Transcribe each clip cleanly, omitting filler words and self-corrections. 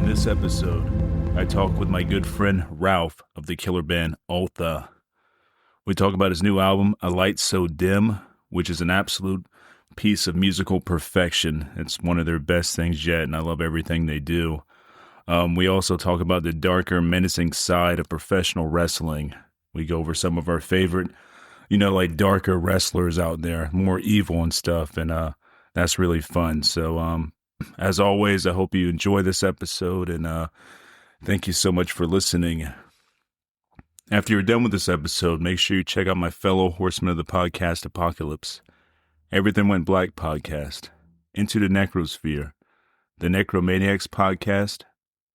this episode, I talk with my good friend Ralph of the killer band Ultha. We talk about his new album, A Light So Dim, which is an absolute piece of musical perfection. It's one of their best things yet, and I love everything they do. We also talk about the darker, menacing side of professional wrestling. We go over some of our favorite, like darker wrestlers out there, more evil and stuff, and that's really fun. So, as always, I hope you enjoy this episode, and thank you so much for listening. After you're done with this episode, make sure you check out my fellow horsemen of the podcast Apocalypse, Everything Went Black podcast, Into the Necrosphere, the Necromaniacs podcast,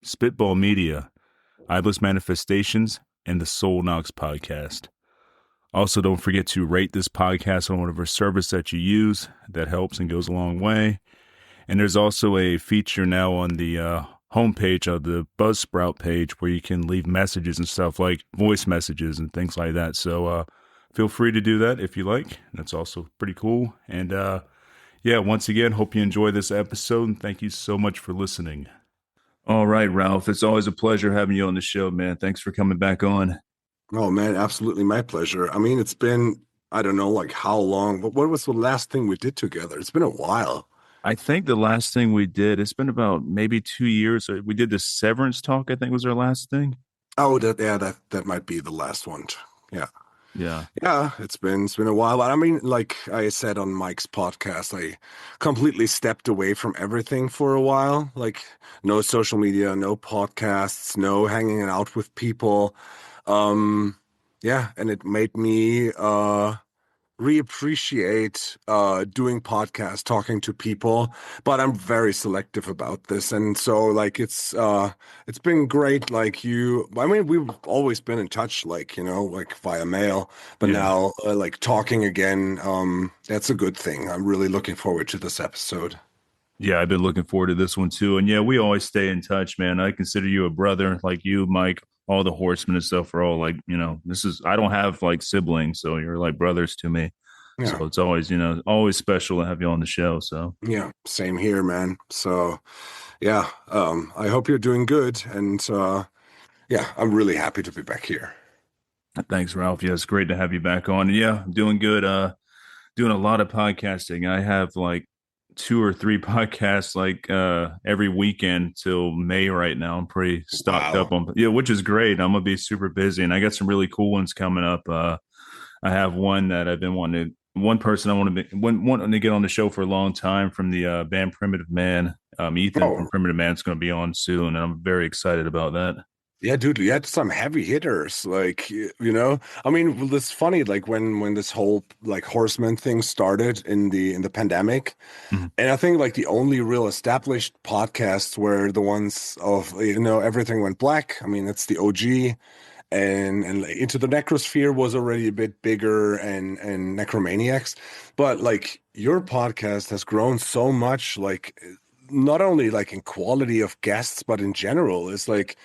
Spitball Media, Eyeless Manifestations, and the Soul Knox podcast. Also, don't forget to rate this podcast on whatever service that you use. That helps and goes a long way. And there's also a feature now on the homepage of the Buzzsprout page where you can leave messages and stuff like voice messages and things like that. So feel free to do that if you like. That's also pretty cool. And once again, hope you enjoy this episode. And thank you so much for listening. All right, Ralph, it's always a pleasure having you on the show, man. Thanks for coming back on. Oh, man, absolutely my pleasure. I mean, it's been, I don't know, like how long, but what was the last thing we did together? It's been a while. I think the last thing we did, it's been about maybe 2 years. We did the Severance talk, I think was our last thing. Oh, that might be the last one. Yeah. Yeah. Yeah, it's been a while. I mean, like I said on Mike's podcast, I completely stepped away from everything for a while. Like no social media, no podcasts, no hanging out with people. Yeah, and it made me reappreciate doing podcasts, talking to people, but I'm very selective about this. And so like it's been great. Like we've always been in touch, like, like via mail, but now like talking again, that's a good thing. I'm really looking forward to this episode. Yeah, I've been looking forward to this one too. And yeah, we always stay in touch, man. I consider you a brother, like you, Mike, all the horsemen and stuff are all like, I don't have like siblings, so you're like brothers to me. Yeah. So it's always, always special to have you on the show. So yeah, same here, man. So yeah, I hope you're doing good. And yeah, I'm really happy to be back here. Thanks, Ralph. Yeah, it's great to have you back on. Yeah, I'm doing good. Doing a lot of podcasting. I have like 2 or 3 podcasts like every weekend till May right now. I'm pretty stocked up on, which is great. I'm gonna be super busy, and I got some really cool ones coming up. I have one that I've been one person I want to get on the show for a long time from the band Primitive Man. Ethan from Primitive Man is going to be on soon, and I'm very excited about that. Yeah, dude, we had some heavy hitters, like, I mean, it's funny, like when this whole like horseman thing started in the pandemic, and I think like the only real established podcasts were the ones of, Everything Went Black. I mean, that's the OG, and like, Into the Necrosphere was already a bit bigger, and Necromaniacs, but like your podcast has grown so much, like not only like in quality of guests, but in general, it's like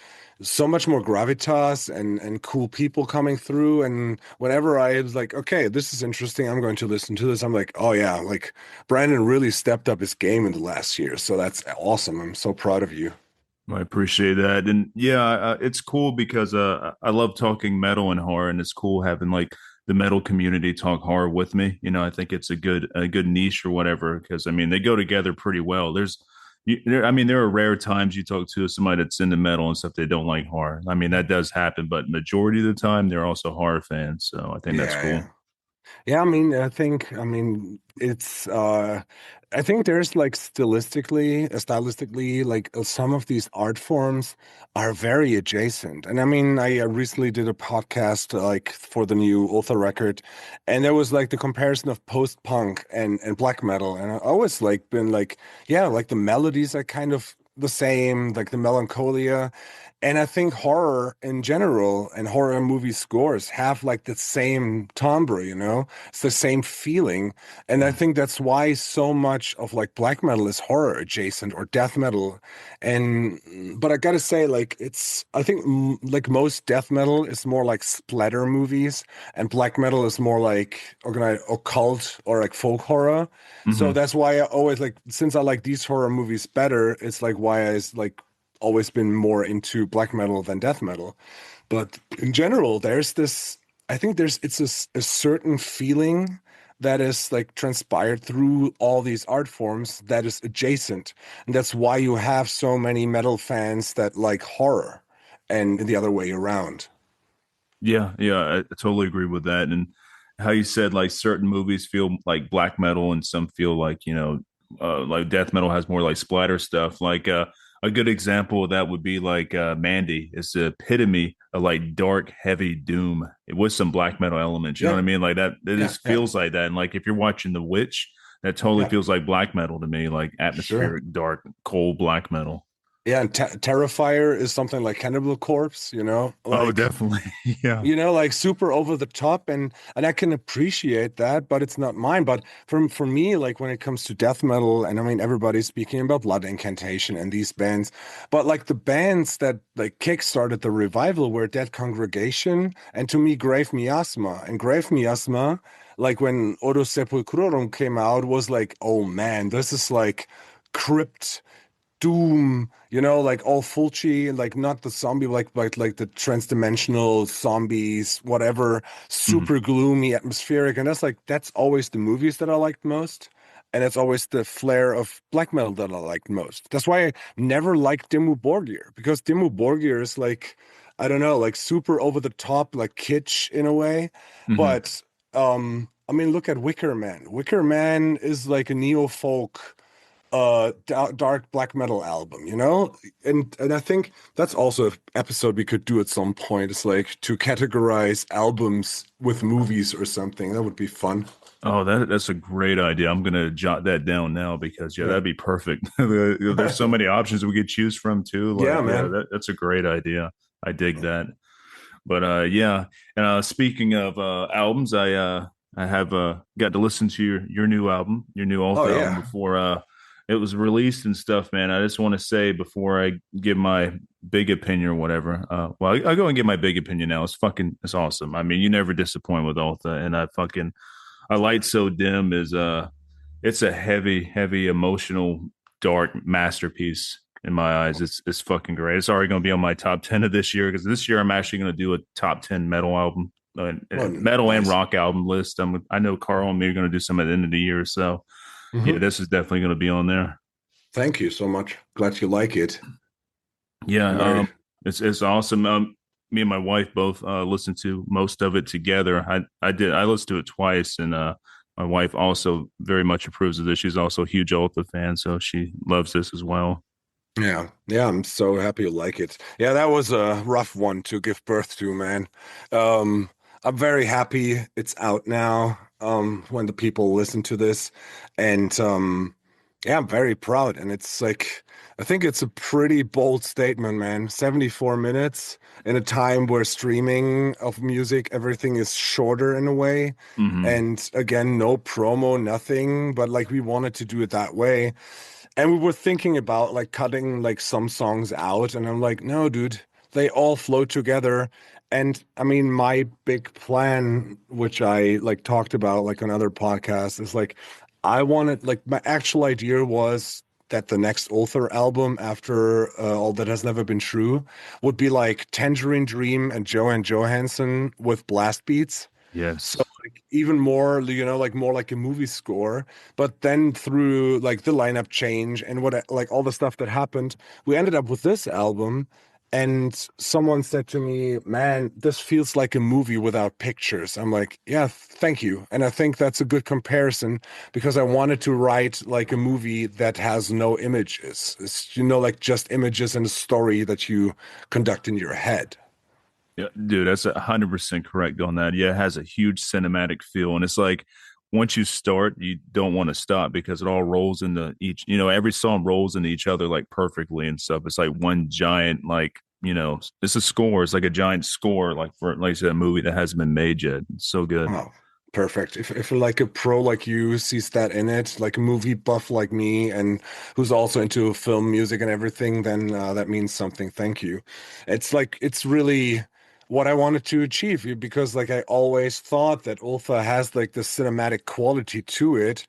so much more gravitas and cool people coming through. And whenever I was like, okay, this is interesting, I'm going to listen to this, I'm like, oh yeah, like Brandon really stepped up his game in the last year. So that's awesome. I'm so proud of you. I appreciate that. And yeah, it's cool because I love talking metal and horror, and it's cool having like the metal community talk horror with me. I think it's a good niche or whatever, because I mean, they go together pretty well. There are rare times you talk to somebody that's into metal and stuff, they don't like horror. I mean, that does happen, but majority of the time they're also horror fans. So I think that's cool. Yeah, I mean, it's, I think there's like stylistically, like some of these art forms are very adjacent. And I mean, I recently did a podcast like for the new Ultha record, and there was like the comparison of post-punk and black metal. And I always like been like, yeah, like the melodies are kind of the same, like the melancholia. And I think horror in general and horror movie scores have like the same timbre, It's the same feeling. And I think that's why so much of like black metal is horror adjacent or death metal. But I gotta say, like, I think like most death metal is more like splatter movies, and black metal is more like organized occult or like folk horror. So that's why I always like, since I like these horror movies better, it's like why I like always been more into black metal than death metal. But in general, there's this, I think a certain feeling that is like transpired through all these art forms that is adjacent. And that's why you have so many metal fans that like horror and the other way around. Yeah, yeah, I totally agree with that. And how you said like certain movies feel like black metal and some feel like, like death metal has more like splatter stuff. Like a good example of that would be like Mandy. It's the epitome of like dark, heavy doom with some black metal elements. You know what Yeah, I mean? Like that, it yeah, just yeah, feels like that. And like if you're watching The Witch, that totally yeah, feels like black metal to me, like sure. atmospheric, dark, cold black metal. Yeah, and Terrifier is something like Cannibal Corpse, Oh, like definitely. Yeah. like super over the top, and I can appreciate that, but it's not mine. But for me, like when it comes to death metal, and I mean everybody's speaking about Blood Incantation and these bands, but like the bands that like kickstarted the revival were Dead Congregation and to me Grave Miasma. And Grave Miasma, like when Odo Sepulchrorum came out, was like, oh man, this is like crypt Doom, like all Fulci, like not the zombie, like the transdimensional zombies, whatever, Mhm. super gloomy, atmospheric, and that's always the movies that I liked most, and it's always the flair of black metal that I liked most. That's why I never liked Dimmu Borgir because Dimmu Borgir is like, I don't know, like super over the top, like kitsch in a way, Mhm. but I mean, look at Wicker Man. Wicker Man is like a neo folk dark black metal album, and I think that's also an episode we could do at some point. It's like to categorize albums with movies or something. That would be fun. Oh, that's a great idea. I'm gonna jot that down now because yeah, Yeah. that'd be perfect. There's so many options we could choose from too. Like, Yeah, yeah, man. that's a great idea. I dig that. But yeah. And speaking of albums, I have got to listen to your new album, your new Oh Ultha album yeah. before it was released and stuff, man. I just want to say before I give my big opinion or whatever. Well, I'll go and give my big opinion now. It's awesome. I mean, you never disappoint with Ultha, and a light so dim is it's a heavy, heavy, emotional, dark masterpiece in my eyes. It's fucking great. It's already going to be on my top 10 of this year because this year I'm actually going to do a top 10 metal album, Well, metal and nice. rock album list. I know Carl and me are going to do some at the end of the year, so yeah, Hmm. this is definitely going to be on there. Thank you so much. Glad you like it. Yeah, Very. it's awesome. Me and my wife both listened to most of it together. I listened to it twice, and my wife also very much approves of this. She's also a huge Ultha fan, so she loves this as well. Yeah. Yeah, I'm so happy you like it. Yeah, that was a rough one to give birth to, man. Um, I'm very happy it's out now, when the people listen to this. And yeah, I'm very proud. And it's like I think it's a pretty bold statement, man. 74 minutes in a time where streaming of music, everything is shorter in a way. Hmm. And again, no promo, nothing, but like we wanted to do it that way. And we were thinking about like cutting like some songs out, and I'm like, no, dude, they all flow together. And I mean, my big plan, which I like talked about like on other podcasts, is like I wanted like my actual idea was that the next Ultha album after All That Has Never Been True would be like Tangerine Dream and Johan Johansson with blast beats. So Yes. like even more, like more like a movie score. But then through like the lineup change and what like all the stuff that happened, we ended up with this album. And someone said to me, "Man, this feels like a movie without pictures." I'm like, "Yeah, thank you." And I think that's a good comparison because I wanted to write like a movie that has no images. It's, like just images and a story that you conduct in your head. Yeah, dude, that's 100% correct on that. Yeah, it has a huge cinematic feel, and it's like once you start, you don't want to stop because it all rolls into each. Every song rolls into each other like perfectly and stuff. It's like one giant, like it's a score. It's like a giant score, like for like I said, a movie that hasn't been made yet. It's so good. Oh, perfect. If like a pro like you sees that in it, like a movie buff like me, and who's also into film music and everything, then that means something. Thank you. It's like it's really. what I wanted to achieve because like I always thought that Ultha has like the cinematic quality to it.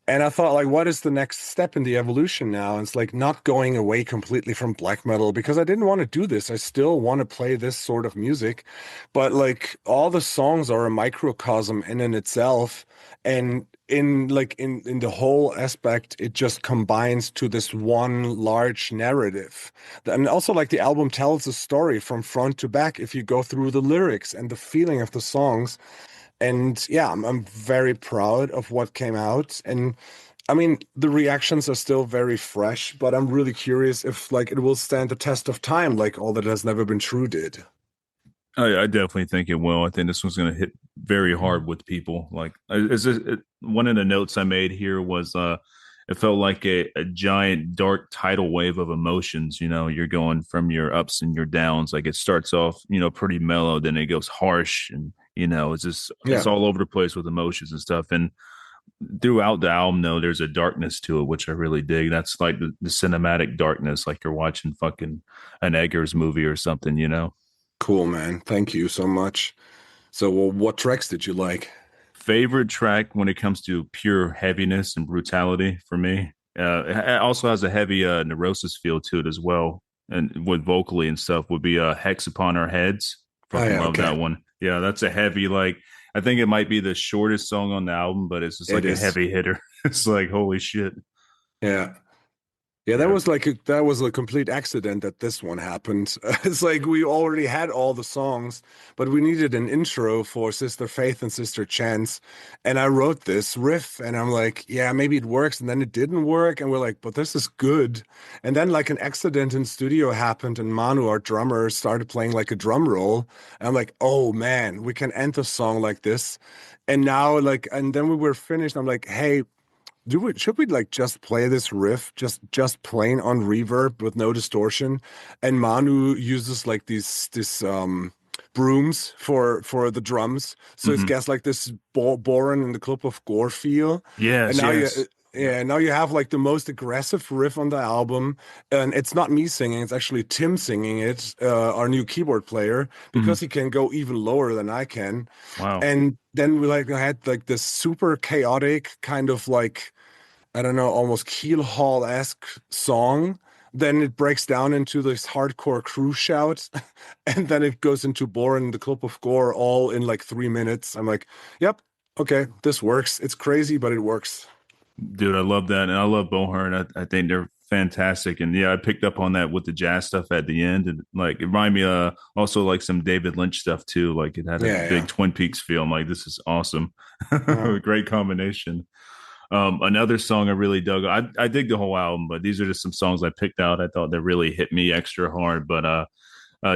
And I thought, like, what is the next step in the evolution now? And it's like not going away completely from black metal because I didn't want to do this. I still want to play this sort of music, but like all the songs are a microcosm in itself. And in the whole aspect, it just combines to this one large narrative. And also, like, the album tells a story from front to back if you go through the lyrics and the feeling of the songs. And yeah, I'm very proud of what came out. And I mean, the reactions are still very fresh, but I'm really curious if like it will stand the test of time, like All That Has Never Been True did. I definitely think it will. I think this one's going to hit very hard with people. Like, one of the notes I made here was, it felt like a giant dark tidal wave of emotions. You know, you're going from your ups and your downs. Like, it starts off, pretty mellow, then it goes harsh, and it's Yeah, all over the place with emotions and stuff. And throughout the album, though, there's a darkness to it, which I really dig. That's like the cinematic darkness, like you're watching fucking an Eggers movie or something. cool, man. Thank you so much. So, well, what tracks did you like? Favorite track when it comes to pure heaviness and brutality for me. It also has a heavy neurosis feel to it as well, and with vocally and stuff would be Hex Upon Our Heads. Oh Fucking yeah, love okay. that one. Yeah, that's a heavy, like, I think it might be the shortest song on the album, but it's just It like a is. heavy hitter. It's like holy shit. Yeah. Yeah, Yeah, that was a complete accident that this one happened. It's like we already had all the songs, but we needed an intro for Sister Faith and Sister Chance. And I wrote this riff and I'm like, yeah, maybe it works. And then it didn't work. And we're like, but this is good. And then like an accident in studio happened and Manu, our drummer, started playing like a drum roll. And I'm like, oh man, we can end the song like this. And now like, and then we were finished. I'm like, hey, should we like just play this riff just plain on reverb with no distortion? And Manu uses like these brooms for the drums, so it hmm gets like this Boron in the Club of Gore feel. And yes, now you yes, yep. yeah, now you have like the most aggressive riff on the album, and it's not me singing, it's actually Tim singing it, our new keyboard player, hmm because he can go even lower than I can. Wow, And then we like had like this super chaotic kind of like, I don't know, almost Keel Hall-esque song. Then it breaks down into this hardcore crew shout, and then it goes into Boren, the Club of Gore, all in like 3 minutes. I'm like, yep, okay, this works. It's crazy, but it works. dude, I love that, and I love Bohern. I think they're fantastic, and yeah, I picked up on that with the jazz stuff at the end, and like it reminded me also like some David Lynch stuff too. Like it had a Yeah, big yeah. Twin Peaks feel. I'm like, this is awesome, Yeah. great combination. Another song I really dug. I dig the whole album, but these are just some songs I picked out. I thought that really hit me extra hard. But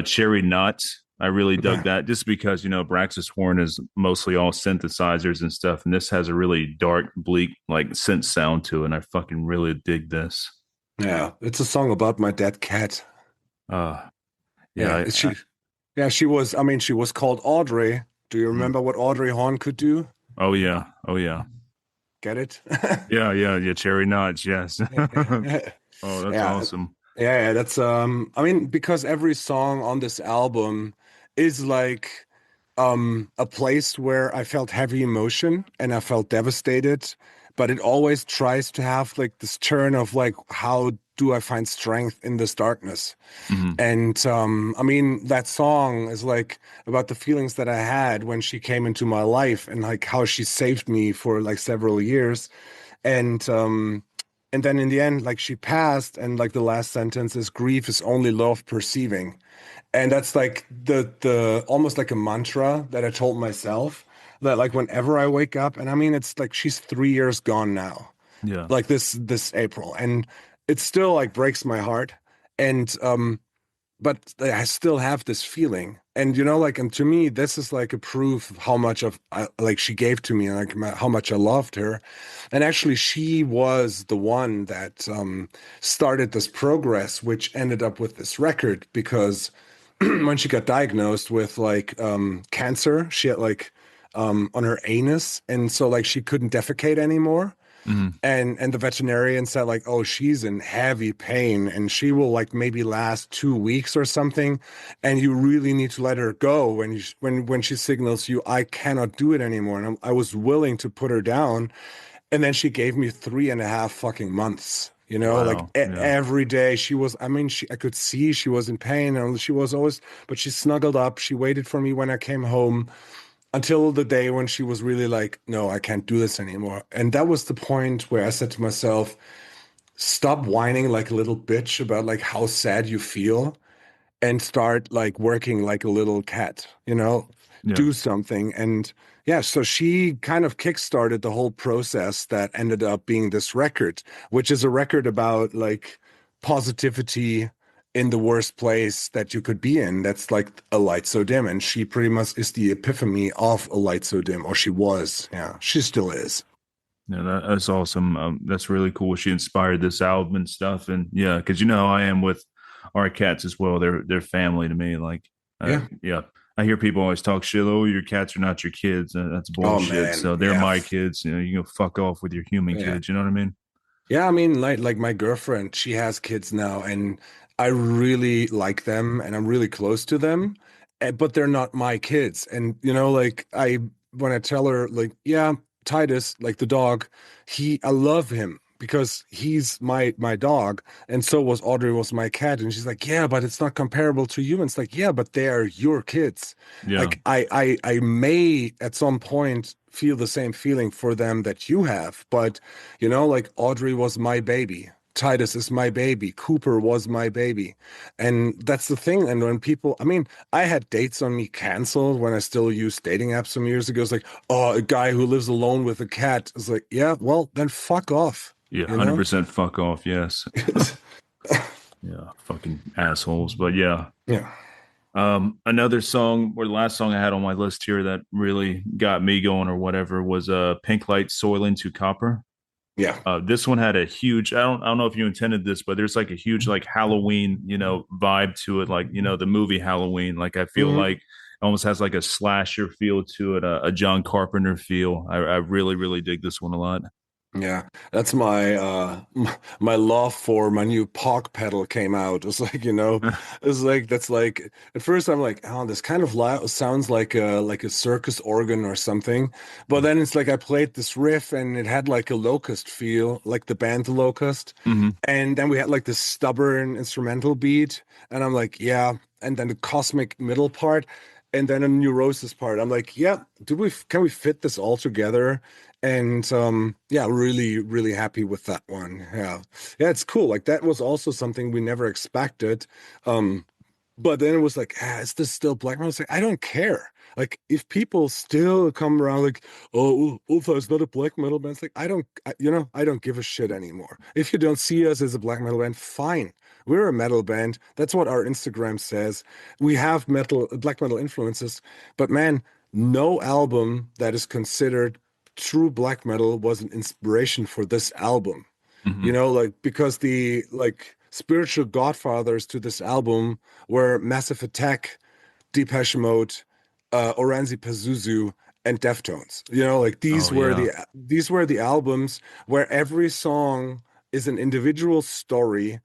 Cherry Nut, I really dug Yeah. that just because Braxis Horn is mostly all synthesizers and stuff, and this has a really dark, bleak like synth sound to it. And I fucking really dig this. Yeah. It's a song about my dead cat. Uh yeah, Yeah. Yeah, I mean, she was called Audrey. Do you mm. remember what Audrey Horn could do? Oh yeah, oh yeah, Get it? yeah. Cherry Nuts, yes. Yeah. Oh, that's Yeah, awesome. yeah, that's I mean, because every song on this album is like a place where I felt heavy emotion and I felt devastated, but it always tries to have like this turn of like, how do I find strength in this darkness? hmm And I mean, that song is like about the feelings that I had when she came into my life and like how she saved me for like several years. And and then in the end, like she passed, and like the last sentence is grief is only love perceiving. And that's like the almost like a mantra that I told myself that like whenever I wake up, and I mean it's like she's 3 years gone now, Yeah. like this April, and it still like breaks my heart. And but I still have this feeling. And like, and to me, this is like a proof of how much of like she gave to me, and like how much I loved her. And actually, she was the one that started this progress, which ended up with this record because when she got diagnosed with like cancer, she had like on her anus, and so like she couldn't defecate anymore. Hmm. And the veterinarian said like, oh, she's in heavy pain and she will like maybe last 2 weeks or something, and you really need to let her go when when she signals you, I cannot do it anymore. And I was willing to put her down, and then she gave me 3.5 fucking months. Like Wow. Yeah. every day she was, I mean, I could see she was in pain and she was always, but she snuggled up. She waited for me when I came home until the day when she was really like, no, I can't do this anymore. And that was the point where I said to myself, stop whining like a little bitch about like how sad you feel and start like working like a little cat, Yeah. do something. And yeah, so she kind of kickstarted the whole process that ended up being this record, which is a record about like positivity in the worst place that you could be in. That's like a light so dim. And she pretty much is the epiphany of a light so dim, or she was. Yeah, she still is. Yeah, that's awesome. That's really cool. She inspired this album and stuff, and yeah, because you know how I am with our cats as well. They're family to me. Like, Yeah. yeah, I hear people always talk shit. Oh, your cats are not your kids. That's Oh bullshit. man. So they're Yeah. my kids. You know, you can fuck off with your human Yeah. kids. You know what I mean? Yeah, I mean, like my girlfriend, she has kids now, and I really like them, and I'm really close to them, but they're not my kids. And like when I tell her, like, yeah, Titus, like the dog, I love him because he's my dog, and so was Audrey was my cat, and she's like, yeah, but it's not comparable to you. And it's like, yeah, but they are your kids. Yeah. Like I may at some point feel the same feeling for them that you have, but like Audrey was my baby. Titus is my baby. Cooper was my baby. And that's the thing. And when people, I mean, I had dates on me canceled when I still used dating apps some years ago. It's like, oh, a guy who lives alone with a cat. It's like, yeah, well, then fuck off, Yeah. you know? 100% fuck off. Yes. Yeah. Fucking assholes. But yeah. Yeah. Another song or the last song I had on my list here that really got me going or whatever was Pink Light Soil into Copper. Yeah. This one had a huge, I don't know if you intended this, but there's like a huge like Halloween, vibe to it, like, the movie Halloween. Like I feel Mhm. like it almost has like a slasher feel to it, a John Carpenter feel. I really, really dig this one a lot. Yeah, that's my love for my new Pog pedal came out. It's like, it's like that's like at first I'm like, oh, this kind of loud sounds like a circus organ or something. But then it's like I played this riff and it had like a Locust feel, like the band The Locust. Hmm. And then we had like this stubborn instrumental beat, and I'm like, yeah. And then the cosmic middle part, and then a neurosis part. I'm like, yeah, can we fit this all together? And yeah, really, really happy with that one. Yeah. Yeah, it's cool. Like that was also something we never expected. Um, but then it was like, is this still black metal? It's like, I don't care. Like, if people still come around like, oh, Ultha is not a black metal band, it's like, I don't give a shit anymore. If you don't see us as a black metal band, fine. We're a metal band. That's what our Instagram says. We have black metal influences, but man, no album that is considered true black metal was an inspiration for this album. Hmm. Like because the like spiritual godfathers to this album were Massive Attack, Depeche Mode, Oranzi Pazuzu, and Deftones. Like Oh yeah. these were the albums where every song is an individual story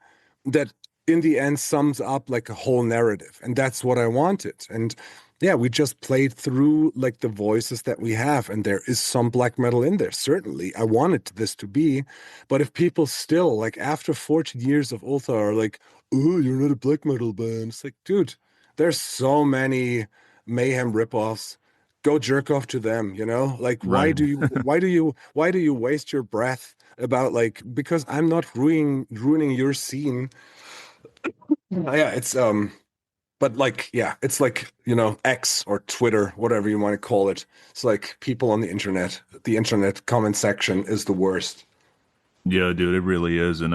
that in the end sums up like a whole narrative. And that's what I wanted. And yeah, we just played through like the voices that we have, and there is some black metal in there. Certainly, I wanted this to be, but if people still like after 14 years of Ultha are like, "Oh, you're not a black metal band," it's like, dude, there's so many Mayhem ripoffs. Go jerk off to them, Like, Right. why do you waste your breath about like because I'm not ruining your scene. Yeah, it's but like, yeah, it's like, X or Twitter, whatever you want to call it. It's like people on the internet. The internet comment section is the worst. Yeah, dude, it really is. And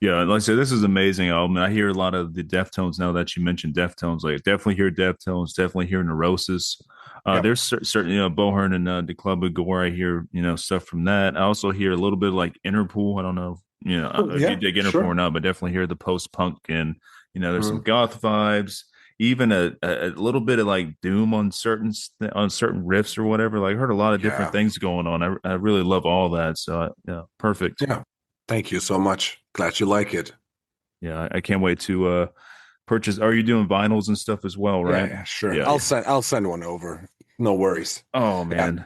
yeah, like I said, this is an amazing album. And I hear a lot of the Deftones now that you mentioned Deftones. Like definitely hear Deftones, definitely hear Neurosis. Yeah. There's certainly Bohern and the Club of Gore. I hear, stuff from that. I also hear a little bit of like Interpol. I don't know if you Yeah, dig Interpol or sure. not, but definitely hear the post punk and there's some Mm. goth vibes. even a little bit of like doom on on certain riffs or whatever. Like I heard a lot of different Yeah. things going on. I really love all that. So yeah, perfect. Yeah. Thank you so much. Glad you like it. Yeah, I can't wait to purchase. Are you doing vinyls and stuff as well, Yeah, right? yeah, sure. Yeah, yeah. I'll send one over. No worries. Oh Yeah, man,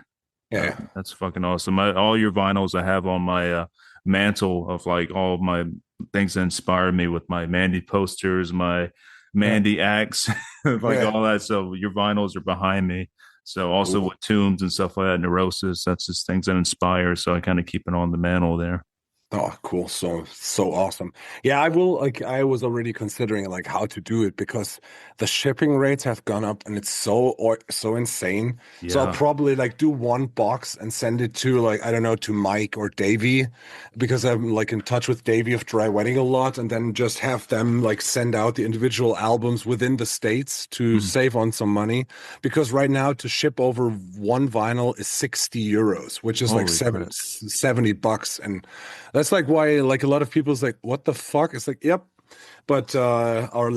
yeah, yeah. that's fucking awesome. All your vinyls I have on my mantle of like all of my things that inspired me with my Mandy posters, my Yeah. Mandy acts, like Yeah. all that. So your vinyls are behind me. So also Cool. with tombs and stuff like that, neurosis, that's just things that inspire. So I kind of keep it on the mantle there. Oh, cool. So awesome. Yeah, I will like I was already considering like how to do it because the shipping rates have gone up and it's so insane. So I'll Yeah. probably like do one box and send it to like I don't know to Mike or Davey because I'm like in touch with Davey of Dry Wedding a lot and then just have them like send out the individual albums within the states to Mhm. save on some money because right now to ship over one vinyl is 60 euros, which is like Holy crap. 70 bucks and that's like why like a lot of people's like, what the fuck? It's like, yep. But our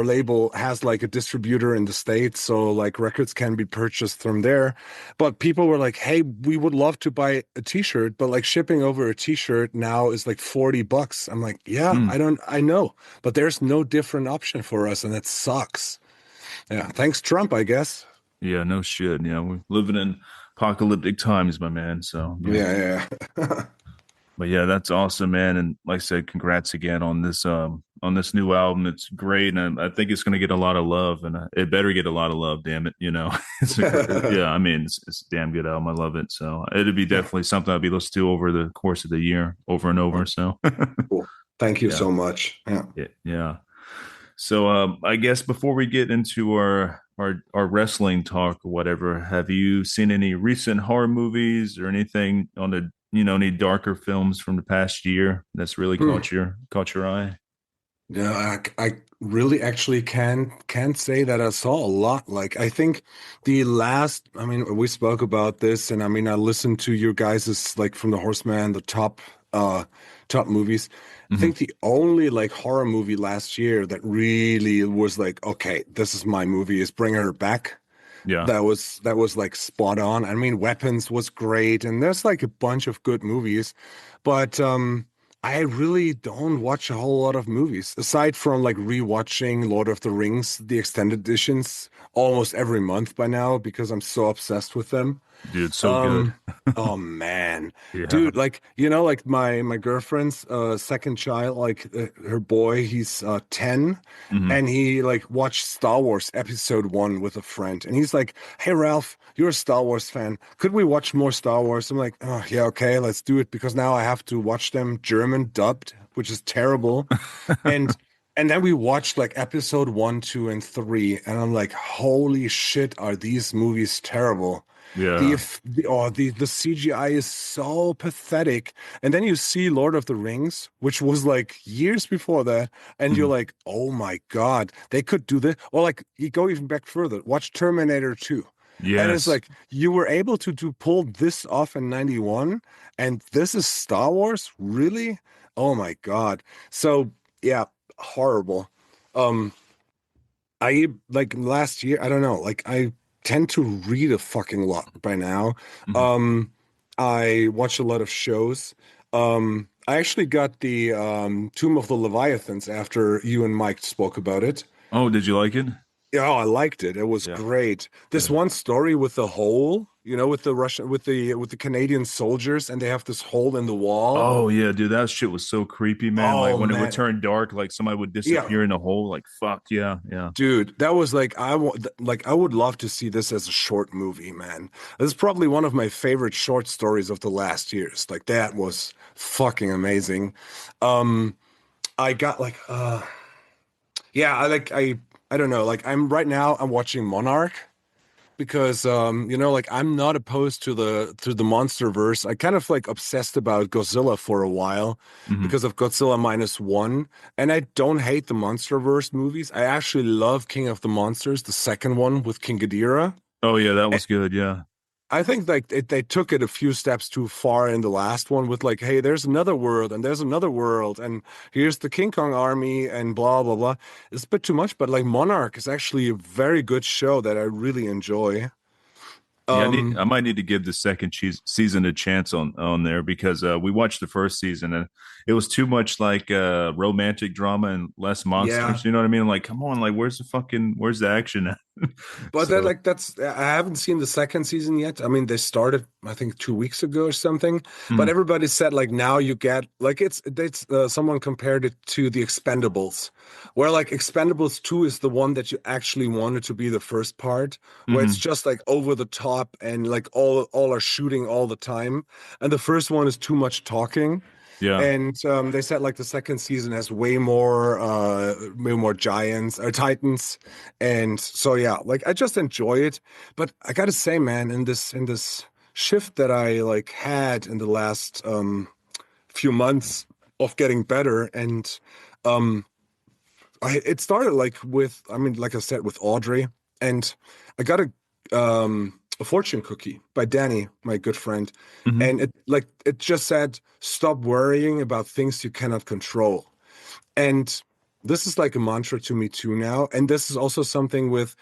label has like a distributor in the States, so like records can be purchased from there. But people were like, hey, we would love to buy a t-shirt, but like shipping over a t-shirt now is like 40 bucks. I'm like, yeah, Mm. I know, but there's no different option for us, and it sucks. Yeah, thanks Trump, I guess. Yeah, no shit. Yeah, we're living in apocalyptic times, my man. So yeah. Yeah, yeah. But yeah, that's awesome, man. And like I said, congrats again on this new album. It's great, and I think it's going to get a lot of love, and it better get a lot of love. Damn it, you know, yeah. I mean, it's a damn good album. I love it. So it'd be Yeah. definitely something I'd be listening to over the course of the year, over and over. So Cool. Thank you yeah, so much. Yeah. yeah. So I guess before we get into our wrestling talk or whatever, have you seen any recent horror movies or anything on the any darker films from the past year that's really Hmm. caught your eye? Yeah, I really actually can't say that I saw a lot. Like I think the last, I mean, we spoke about this, and I mean, I listened to your guys's like from the Horseman, the top movies. I Hmm. think the only like horror movie last year that really was like, okay, this is my movie is Bring Her Back. Yeah, That was like spot on. I mean, Weapons was great, and there's like a bunch of good movies, but I really don't watch a whole lot of movies aside from like rewatching Lord of the Rings, the extended editions, almost every month by now because I'm so obsessed with them. dude, so good. Um, oh man, Yeah. dude, like like my girlfriend's second child, like her boy, he's 10, Hmm. and he like watched Star Wars Episode 1 with a friend, and he's like, "Hey Ralph, you're a Star Wars fan. Could we watch more Star Wars?" I'm like, "Oh yeah, okay, let's do it," because now I have to watch them German dubbed, which is terrible, and. And then we watched like episode 1, 2, and 3, and I'm like, holy shit, are these movies terrible? Yeah. The CGI is so pathetic. And then you see Lord of the Rings, which was like years before that, and you're Mhm. like, oh my God, they could do this. Or like you go even back further, watch Terminator 2. And it's Yes. like you were able to pull this off in 91, and this is Star Wars? Really? Oh my God. So yeah, horrible. Um, I like last year, I don't know, like I tend to read a fucking lot by now. Mhm. Um, I watch a lot of shows. I actually got the Tomb of the Leviathans after you and Mike spoke about it. Oh, did you like it? Yeah, oh, I liked it. It was Yeah. great. This Yeah. one story with the hole, with the Russian, with the Canadian soldiers, and they have this hole in the wall. Oh yeah, dude, that shit was so creepy, man. Like Oh when it would man, turn dark, like somebody would yeah. disappear in a hole. Like fuck, yeah, yeah. Dude, that was like I would love to see this as a short movie, man. This is probably one of my favorite short stories of the last years. Like that was fucking amazing. Um I got like yeah, I don't know, like I'm watching Monarch because like I'm not opposed to the monster verse. I kind of like obsessed about Godzilla for a while Hmm. because of Godzilla minus one, and I don't hate the monster verse movies. I actually love King of the Monsters, the second one with King Ghidorah. Oh yeah, that Eh, was good. Yeah. I think like they took it a few steps too far in the last one with like, hey, there's another world and there's another world and here's the King Kong army and blah blah blah. It's a bit too much, but like Monarch is actually a very good show that I really enjoy. Yeah, Um, I might need to give the second season a chance on there because we watched the first season and it was too much like romantic drama and less yeah. monsters. You know what I mean? Like, come on, like where's the action? But that So, like that's I haven't seen the second season yet. I mean, they started I think 2 weeks ago or something. But mm, everybody said like now you get like it's someone compared it to the Expendables, where like Expendables 2 is the one that you actually wanted to be the first part, where it's mhm. just like over the top and like all are shooting all the time, and the first one is too much talking. Yeah, And they said like the second season has way more giants or titans, and so yeah, like I just enjoy it. But I gotta say, man, in this shift that I like had in the last few months of getting better, and um, it started like with I mean, like I said, with Audrey, and I got a fortune cookie by Danny, my good friend, hmm, and it just said stop worrying about things you cannot control. And this is like a mantra to me too now. And this is also something with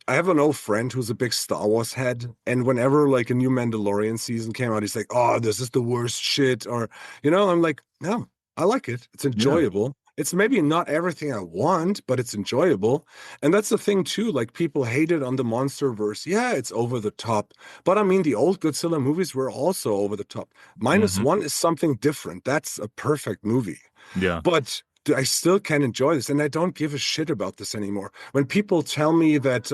I have an old friend who's a big Star Wars head, and whenever like a new Mandalorian season came out, he's like, "Oh, this is the worst shit," or I'm like, "No, I like it. It's yeah, enjoyable. It's maybe not everything I want, but it's enjoyable." And that's the thing too. Like people hate it on the monster verse. Yeah, it's over the top, but I mean, the old Godzilla movies were also over the top. Minus hmm, one is something different. That's a perfect movie. yeah, But I still can enjoy this, and I don't give a shit about this anymore. When people tell me that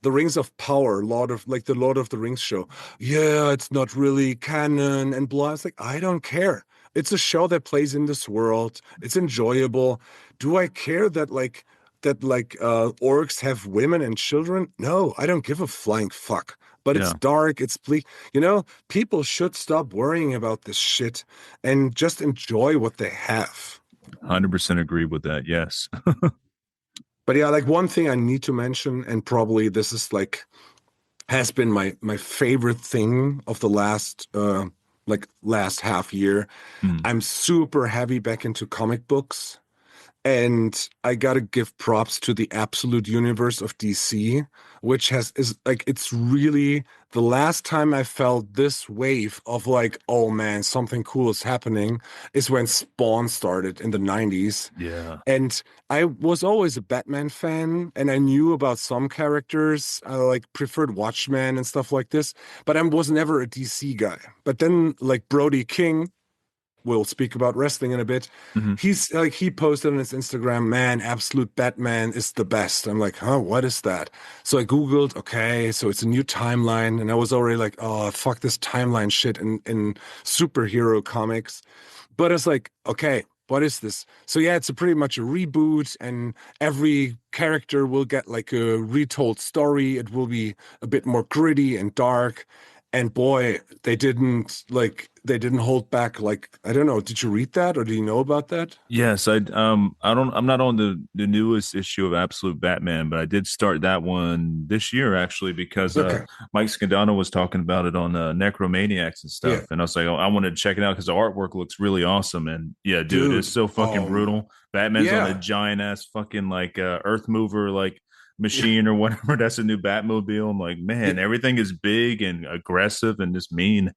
the Rings of Power, the Lord of the Rings show, yeah, it's not really canon and blah. It's like I don't care. It's a show that plays in this world. It's enjoyable. Do I care that orcs have women and children? No, I don't give a flying fuck. But it's yeah. dark, it's bleak. People should stop worrying about this shit and just enjoy what they have. 100% agree with that. Yes. But yeah, like one thing I need to mention, and probably this is like has been my favorite thing of the last half year. Mm. I'm super heavy back into comic books. And I gotta give props to the absolute universe of DC, which is like it's really the last time I felt this wave of like, oh man, something cool is happening is when Spawn started in the 90s. Yeah. And I was always a Batman fan, and I knew about some characters. I like preferred Watchmen and stuff like this, but I was never a DC guy. But then like Brody King, we'll speak about wrestling in a bit. Hmm. He posted on his Instagram, man, absolute Batman is the best. I'm like, huh, what is that? So I Googled, okay, so it's a new timeline, and I was already like, oh, fuck this timeline shit in superhero comics. But it's like, okay, what is this? So yeah, it's pretty much a reboot, and every character will get like a retold story. It will be a bit more gritty and dark. And boy, they didn't hold back. Like, I don't know, did you read that or do you know about that? Yes, I'm not on the newest issue of Absolute Batman, but I did start that one this year actually because Okay. Mike Scandano was talking about it on Necromaniacs and Yeah. stuff, and I was like, oh, I wanted to check it out because the artwork looks really awesome, and yeah, dude, it's Dude. so fucking brutal. Batman's on a Yeah. giant ass fucking like Earth mover like machine or whatever. That's a new Batmobile. I'm like, Yeah. man, everything is big and aggressive and just mean.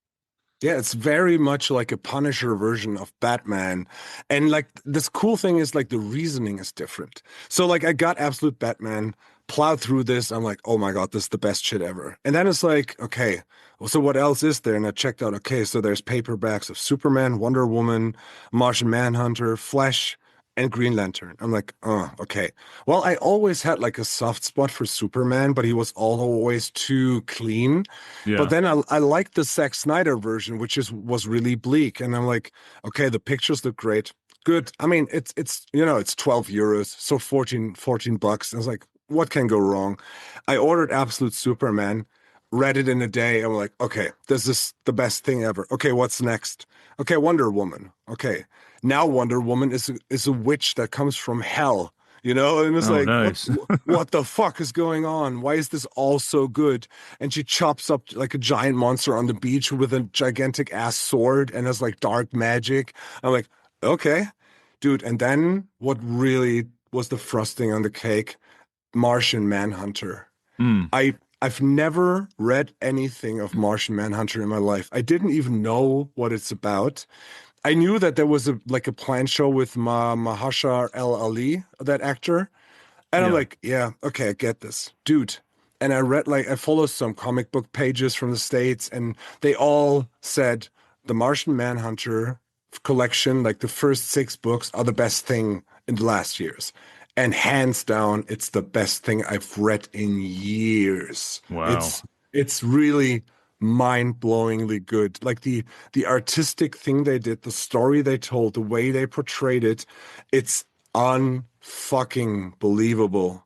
Yeah, it's very much like a Punisher version of Batman. And like this cool thing is like the reasoning is different. So like I got Absolute Batman, plowed through this. I'm like, oh my God, this is the best shit ever. And then it's like, okay, well, so what else is there? And I checked out, okay, so there's paperbacks of Superman, Wonder Woman, Martian Manhunter, Flash, and Green Lantern. I'm like, oh, okay. Well, I always had like a soft spot for Superman, but he was always too clean. But Yeah, then I liked the Zack Snyder version, which was really bleak. And I'm like, okay, the pictures look great. Good. I mean, it's 12 euros, so 14 bucks. I was like, what can go wrong? I ordered Absolute Superman, read it in a day. I'm like, okay, this is the best thing ever. Okay, what's next? Okay, Wonder Woman. Okay. Now Wonder Woman is a witch that comes from hell And it's Oh, like, nice. what the fuck is going on? Why is this all so good? And she chops up like a giant monster on the beach with a gigantic ass sword and has like dark magic. I'm like, okay, dude. And then what really was the frosting on the cake? Martian Manhunter. Mm, I've never read anything of Martian Manhunter in my life. I didn't even know what it's about. I knew that there was a planned show with Mahashar El Ali, that actor, and I'm yeah. like, yeah, okay, I get this, dude. And I follow some comic book pages from the States, and they all said the Martian Manhunter collection, like the first 6 books, are the best thing in the last years. And hands down, it's the best thing I've read in years. Wow. It's really mind-blowingly good. Like the artistic thing they did, the story they told, the way they portrayed it, it's unfucking believable.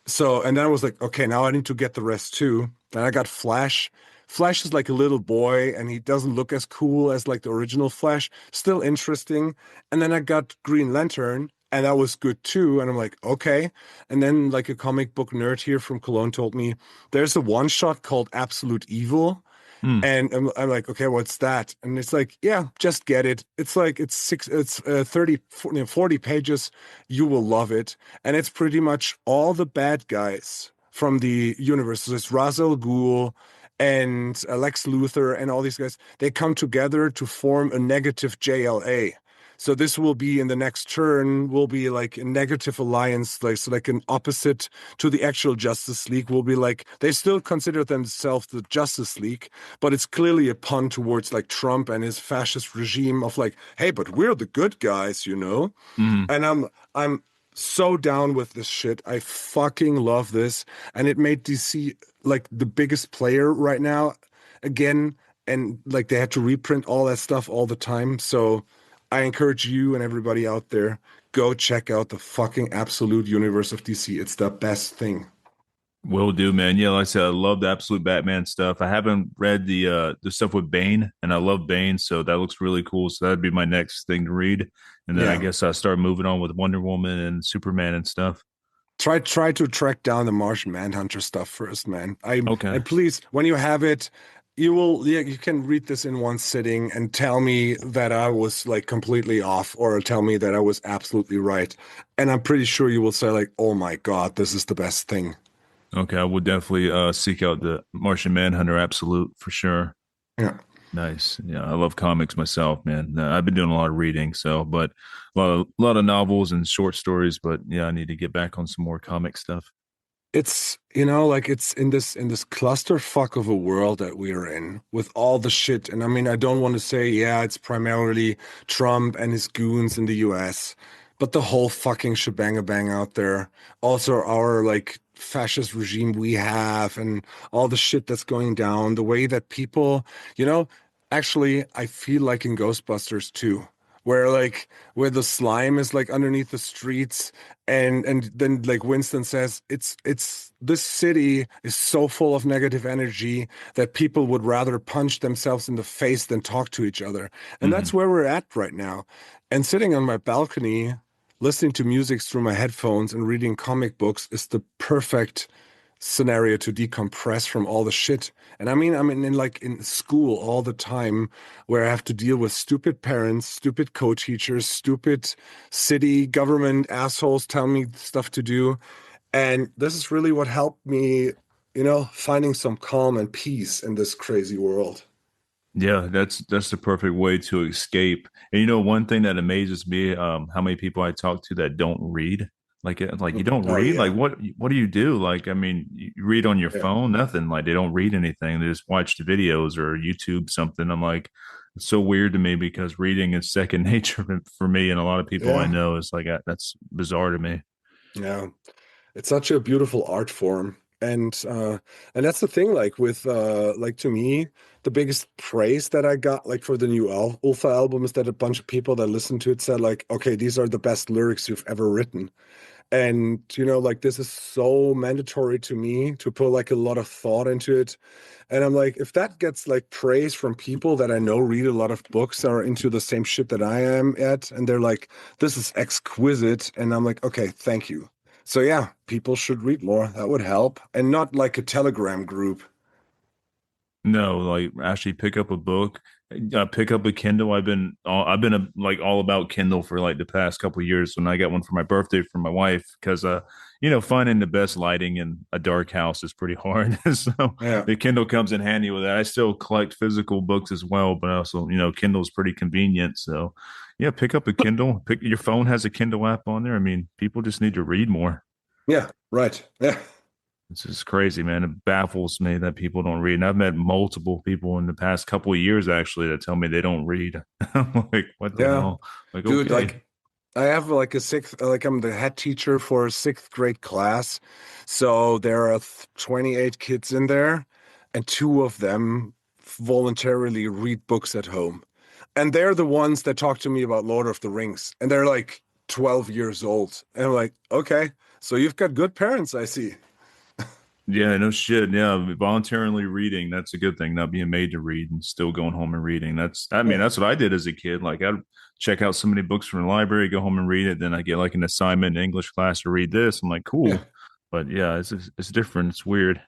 So, and then I was like, okay, now I need to get the rest too. Then I got Flash. Flash is like a little boy and he doesn't look as cool as like the original Flash. Still interesting. And then I got Green Lantern and that was good too. And I'm like, okay. And then like a comic book nerd here from Cologne told me there's a one shot called Absolute Evil. Mm, And I'm like, okay, what's that? And it's like, yeah, just get it. It's like, it's 30, 40 pages. You will love it. And it's pretty much all the bad guys from the universe. So it's Ra's al Ghul and Lex Luthor and all these guys. They come together to form a negative JLA. So this will be in the next turn will be like a negative alliance, like so like an opposite to the actual Justice League will be like they still consider themselves the Justice League, but it's clearly a pun towards like Trump and his fascist regime of like, hey, but we're the good guys. mm. And I'm so down with this shit. I fucking love this. And it made DC like the biggest player right now again. And like they had to reprint all that stuff all the time. So I encourage you and everybody out there, go check out the fucking absolute universe of DC. It's the best thing. Will do, man. Yeah, like I said, I love the absolute Batman stuff. I haven't read the stuff with Bane, and I love Bane, so that looks really cool. So that'd be my next thing to read. And then I Yeah. guess I'll start moving on with Wonder Woman and Superman and stuff. Try to track down the Martian Manhunter stuff first, man. Okay. And please, when you have it, you can read this in one sitting and tell me that I was like completely off or tell me that I was absolutely right. And I'm pretty sure you will say like, "Oh my God, this is the best thing." Okay, I will definitely seek out the Martian Manhunter Absolute for sure. Yeah. Nice. Yeah, I love comics myself, man. I've been doing a lot of reading, so but a lot of novels and short stories, but yeah, I need to get back on some more comic stuff. It's, like it's in this clusterfuck of a world that we are in with all the shit. And I mean, I don't want to say, yeah, it's primarily Trump and his goons in the US, but the whole fucking shebang out there. Also our like fascist regime we have and all the shit that's going down, the way that people, you know, actually I feel like in Ghostbusters too. Where the slime is like underneath the streets and then like Winston says it's this city is so full of negative energy that people would rather punch themselves in the face than talk to each other. And Hmm. that's where we're at right now. And sitting on my balcony, listening to music through my headphones and reading comic books is the perfect scenario to decompress from all the shit. And I mean, I'm in school all the time where I have to deal with stupid parents, stupid co-teachers, stupid city government assholes telling me stuff to do. And this is really what helped me, finding some calm and peace in this crazy world. Yeah, that's the perfect way to escape. And one thing that amazes me, how many people I talk to that don't read. Like you don't Oh read? Like yeah. what do you do? Like, I mean, you read on your Yeah. phone, nothing. Like they don't read anything. They just watch the videos or YouTube something. I'm like, it's so weird to me because reading is second nature for me and a lot of people I Yeah. know. It's like that's bizarre to me. Yeah. It's such a beautiful art form. And that's the thing, like with like to me, the biggest praise that I got like for the new Ultha album is that a bunch of people that listened to it said like, okay, these are the best lyrics you've ever written. And, like this is so mandatory to me to put like a lot of thought into it. And I'm like, if that gets like praise from people that I know read a lot of books are into the same shit that I am at, and they're like, this is exquisite. And I'm like, okay, thank you. So yeah, people should read more. That would help. And not like a Telegram group. No, like actually pick up a book, pick up a Kindle. I've been like all about Kindle for like the past couple of years. When I got one for my birthday for my wife, because finding the best lighting in a dark house is pretty hard. So Yeah. the Kindle comes in handy with that. I still collect physical books as well, but also Kindle's pretty convenient. So yeah, pick up a Kindle. Pick your phone has a Kindle app on there. I mean, people just need to read more. Yeah. Right. Yeah. This is crazy, man. It baffles me that people don't read. And I've met multiple people in the past couple of years actually that tell me they don't read. I'm like, what the Yeah. hell? Like, Dude, okay. like I have like a sixth, like I'm the head teacher for a sixth grade class. So there are 28 kids in there, and two of them voluntarily read books at home. And they're the ones that talk to me about Lord of the Rings. And they're like 12 years old. And I'm like, okay, so you've got good parents, I see. Yeah, no shit. Yeah, voluntarily reading, that's a good thing. Not being made to read and still going home and reading. I mean, Yeah. that's what I did as a kid. Like I'd check out so many books from the library, go home and read it. Then I get like an assignment in English class to read this. I'm like, Yeah. cool. But yeah, it's different. It's weird.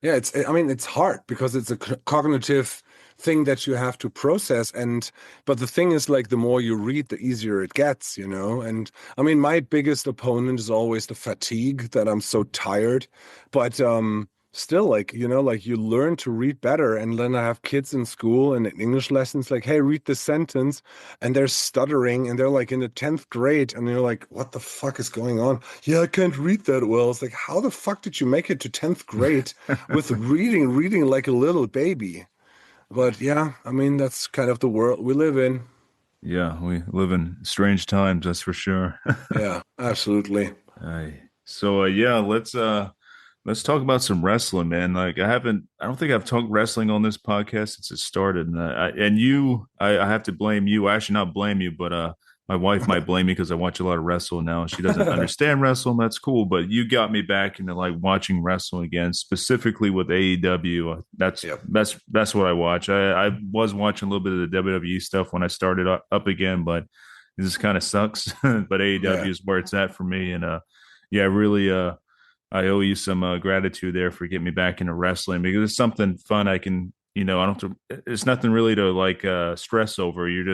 Yeah, I mean, it's hard because it's a cognitive thing that you have to process. But the thing is, like, the more you read, the easier it gets, you know? And I mean, my biggest opponent is always the fatigue that I'm so tired. But still, like, like you learn to read better. And then I have kids in school and in English lessons, like, hey, read this sentence. And they're stuttering and they're like in the 10th grade. And you're like, what the fuck is going on? Yeah, I can't read that well. It's like, how the fuck did you make it to 10th grade with reading like a little baby? But yeah, I mean, that's kind of the world we live in. Yeah, we live in strange times, that's for sure. Yeah, absolutely. So yeah, let's talk about some wrestling, man. Like I don't think I've talked wrestling on this podcast since it started. I have to blame you. Actually, not blame you, but my wife might blame me because I watch a lot of wrestling now. She doesn't understand wrestling. That's cool, but you got me back into like watching wrestling again, specifically with AEW. Yep. That's what I watch. I was watching a little bit of the WWE stuff when I started up again, but it just kind of sucks. But Yeah. AEW is where it's at for me, and yeah, really I owe you some gratitude there for getting me back into wrestling because it's something fun. I can, I don't have to, it's nothing really to like stress over. You're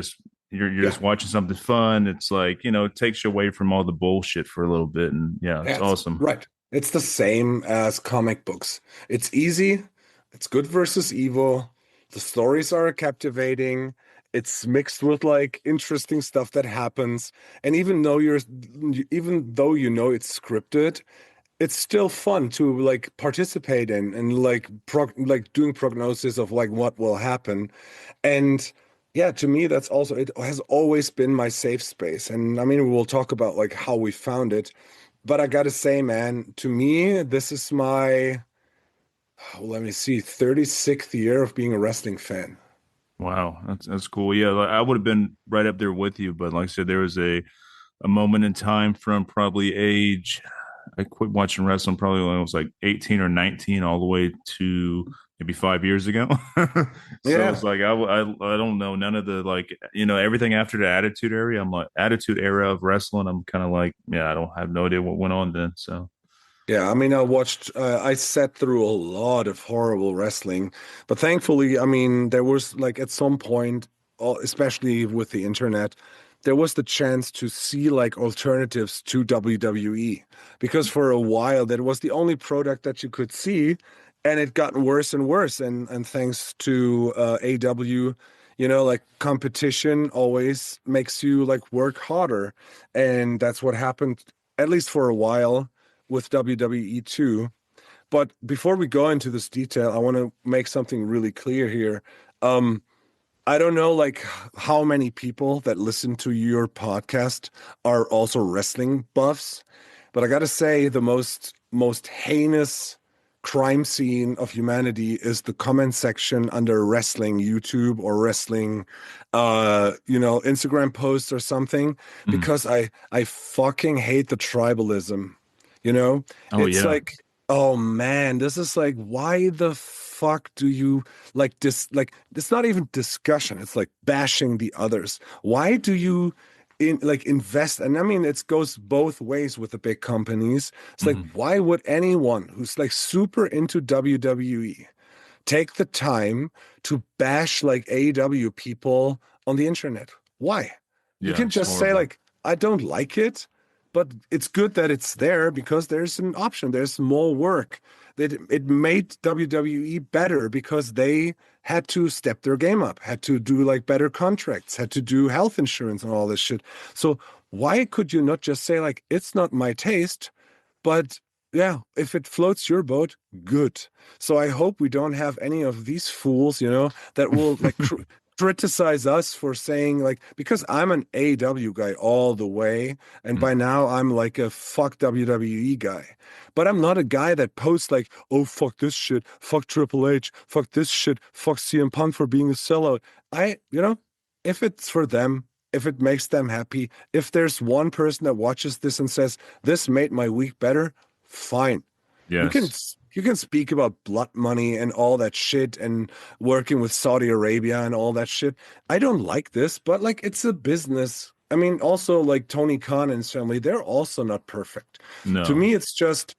Yeah. just watching something fun. It's like, it takes you away from all the bullshit for a little bit. And yeah, it's That's awesome. right. It's the same as comic books. It's easy. It's good versus evil. The stories are captivating. It's mixed with like interesting stuff that happens. And even though you know it's scripted, it's still fun to like participate in and like like doing prognosis of like what will happen. And yeah, to me, that's also, it has always been my safe space. And I mean, we'll talk about like how we found it. But I gotta say, man, to me, this is my, let me see, 36th year of being a wrestling fan. Wow. That's cool. Yeah. Like, I would have been right up there with you. But like I said, there was a moment in time from probably I quit watching wrestling probably when I was like 18 or 19 all the way to maybe 5 years ago. So it's Yeah. like I don't know none of the like everything after the attitude era of wrestling. I'm kind of like yeah I don't have no idea what went on then. So Yeah, I mean, I sat through a lot of horrible wrestling, but thankfully, I mean, there was like at some point, especially with the internet, there was the chance to see like alternatives to WWE because for a while that was the only product that you could see, and it got worse and worse. And thanks to AW, like competition always makes you like work harder, and that's what happened at least for a while with WWE too. But before we go into this detail, I want to make something really clear here. Um, I don't know like how many people that listen to your podcast are also wrestling buffs, but I gotta say the most heinous crime scene of humanity is the comment section under wrestling YouTube or wrestling Instagram posts or something, Mhm. because I fucking hate the tribalism. You know, Oh it's yeah. like, oh man, this is like, why the fuck do you like this? Like, it's not even discussion. It's like bashing the others. Why do you invest? And I mean, it goes both ways with the big companies. It's like, Hmm. why would anyone who's like super into WWE take the time to bash like AEW people on the internet? Why? You Yeah, can it's just say horrible. like, I don't like it, but it's good that it's there because there's an option. There's more work. That it made WWE better because they had to step their game up, had to do like better contracts, had to do health insurance and all this shit. So why could you not just say like, it's not my taste, but yeah, if it floats your boat, good. So I hope we don't have any of these fools, that will like criticize us for saying like, because I'm an AW guy all the way, and by now I'm like a fuck WWE guy. But I'm not a guy that posts like, oh fuck this shit, fuck Triple H, fuck this shit, fuck CM Punk for being a sellout. If it's for them, if it makes them happy, if there's one person that watches this and says, this made my week better, fine. You can Yes. you can speak about blood money and all that shit and working with Saudi Arabia and all that shit. I don't like this, but like it's a business. I mean, also like Tony Khan and his family, they're also not perfect. To No. me, it's just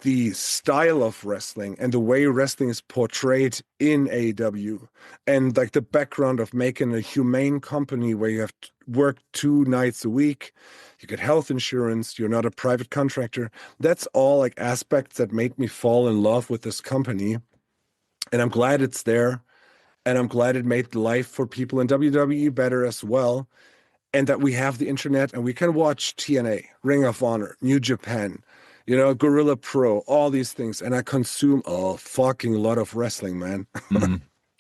the style of wrestling and the way wrestling is portrayed in AEW, and like the background of making a humane company where you have to work 2 nights a week, you get health insurance, you're not a private contractor. That's all like aspects that made me fall in love with this company. And I'm glad it's there. And I'm glad it made life for people in WWE better as well, and that we have the internet and we can watch TNA, Ring of Honor, New Japan, Gorilla Pro, all these things. And I consume a fucking lot of wrestling, man. Hmm.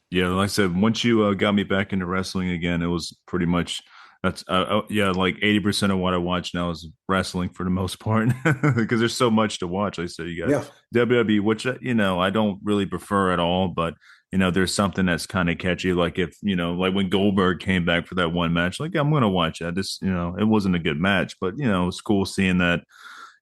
Yeah, like I said, once you got me back into wrestling again, it was pretty much that's yeah, like 80% of what I watch now is wrestling for the most part because there's so much to watch. Like I said, you got Yeah. WWE, which I don't really prefer at all, but there's something that's kind of catchy. Like if like when Goldberg came back for that one match, like I'm gonna watch that. Just it wasn't a good match, but it's cool seeing that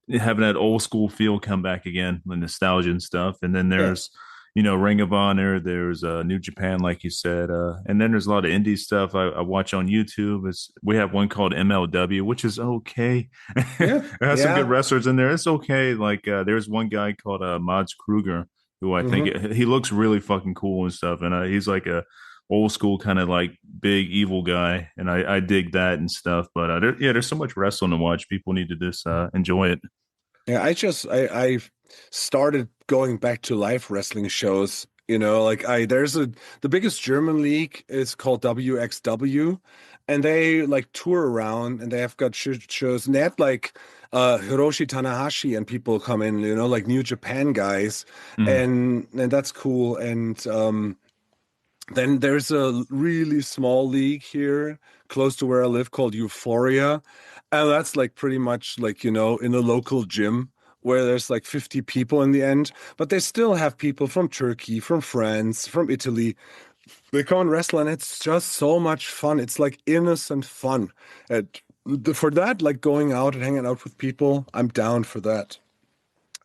having that old school feel come back again, the nostalgia and stuff. And then Yeah. there's, Ring of Honor, there's New Japan, like you said. And then there's a lot of indie stuff I watch on YouTube. We have one called MLW, which is okay. It Yeah. has some good Yeah. wrestlers in there. It's okay. Like there's one guy called Mods Kruger, who I think Hmm. he looks really fucking cool and stuff. And he's like a old school kind of like big evil guy, and I dig that and stuff. But there's so much wrestling to watch. People need to just enjoy it. Yeah. I started going back to live wrestling shows. Like the biggest German league is called WXW, and they like tour around and they have got shows, and they had like Hiroshi Tanahashi and people come in, like New Japan guys, Mhm. and that's cool. And then there's a really small league here close to where I live called Euphoria. And that's like pretty much like, in a local gym where there's like 50 people in the end. But they still have people from Turkey, from France, from Italy. They come and wrestle, and it's just so much fun. It's like innocent fun. And for that, like going out and hanging out with people, I'm down for that.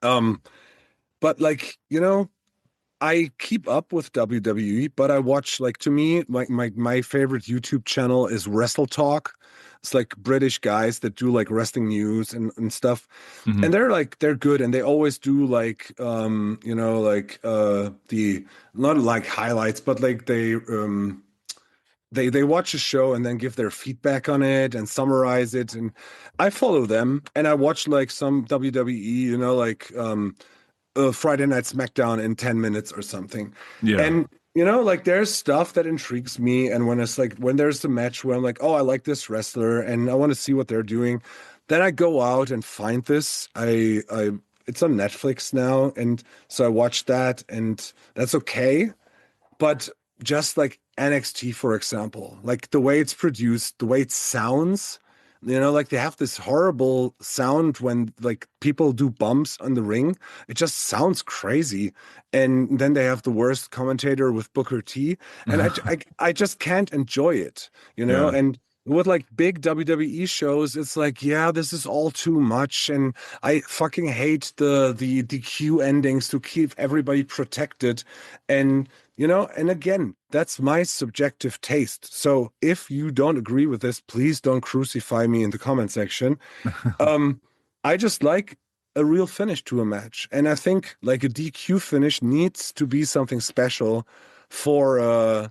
Um, but like, I keep up with WWE, but I watch like, to me, my favorite YouTube channel is Wrestle Talk. It's like British guys that do like wrestling news and stuff. And Mhm. they're good, and they always do like the not like highlights, but like they watch a show and then give their feedback on it and summarize it. And I follow them, and I watch like some WWE, like Friday Night SmackDown in 10 minutes or something. Yeah. And like there's stuff that intrigues me. And when it's like when there's a match where I'm like, oh, I like this wrestler and I want to see what they're doing, then I go out and find this. I it's on Netflix now, and so I watch that, and that's okay. But just like NXT, for example, like the way it's produced, the way it sounds, You know, like they have this horrible sound when like people do bumps on the ring. It just sounds crazy. And then they have the worst commentator with Booker T. And I just can't enjoy it, you know? Yeah. And with like big WWE shows, it's like, yeah, this is all too much. And I fucking hate the DQ endings to keep everybody protected. And you know, and again, that's my subjective taste. So if you don't agree with this, please don't crucify me in the comment section. Um, I just like a real finish to a match. And I think like a DQ finish needs to be something special for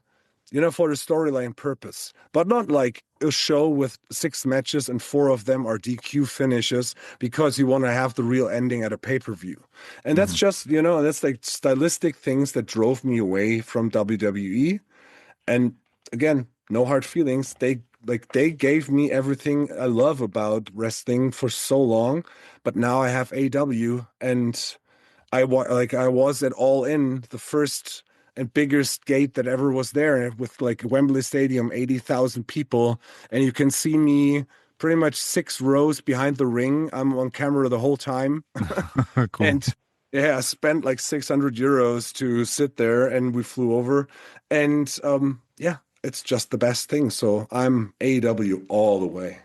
you know, for the storyline purpose, but not like a show with 6 matches and 4 of them are DQ finishes because you want to have the real ending at a pay-per-view. And that's Mhm. just, you know, that's like stylistic things that drove me away from WWE. And again, no hard feelings. They gave me everything I love about wrestling for so long, but now I have AW and I was at All In, the first and biggest gate that ever was there with like Wembley Stadium, 80,000 people, and you can see me pretty much 6 rows behind the ring. I'm on camera the whole time, Cool. and yeah, I spent like 600 euros to sit there, and we flew over, and yeah, it's just the best thing. So I'm AEW all the way.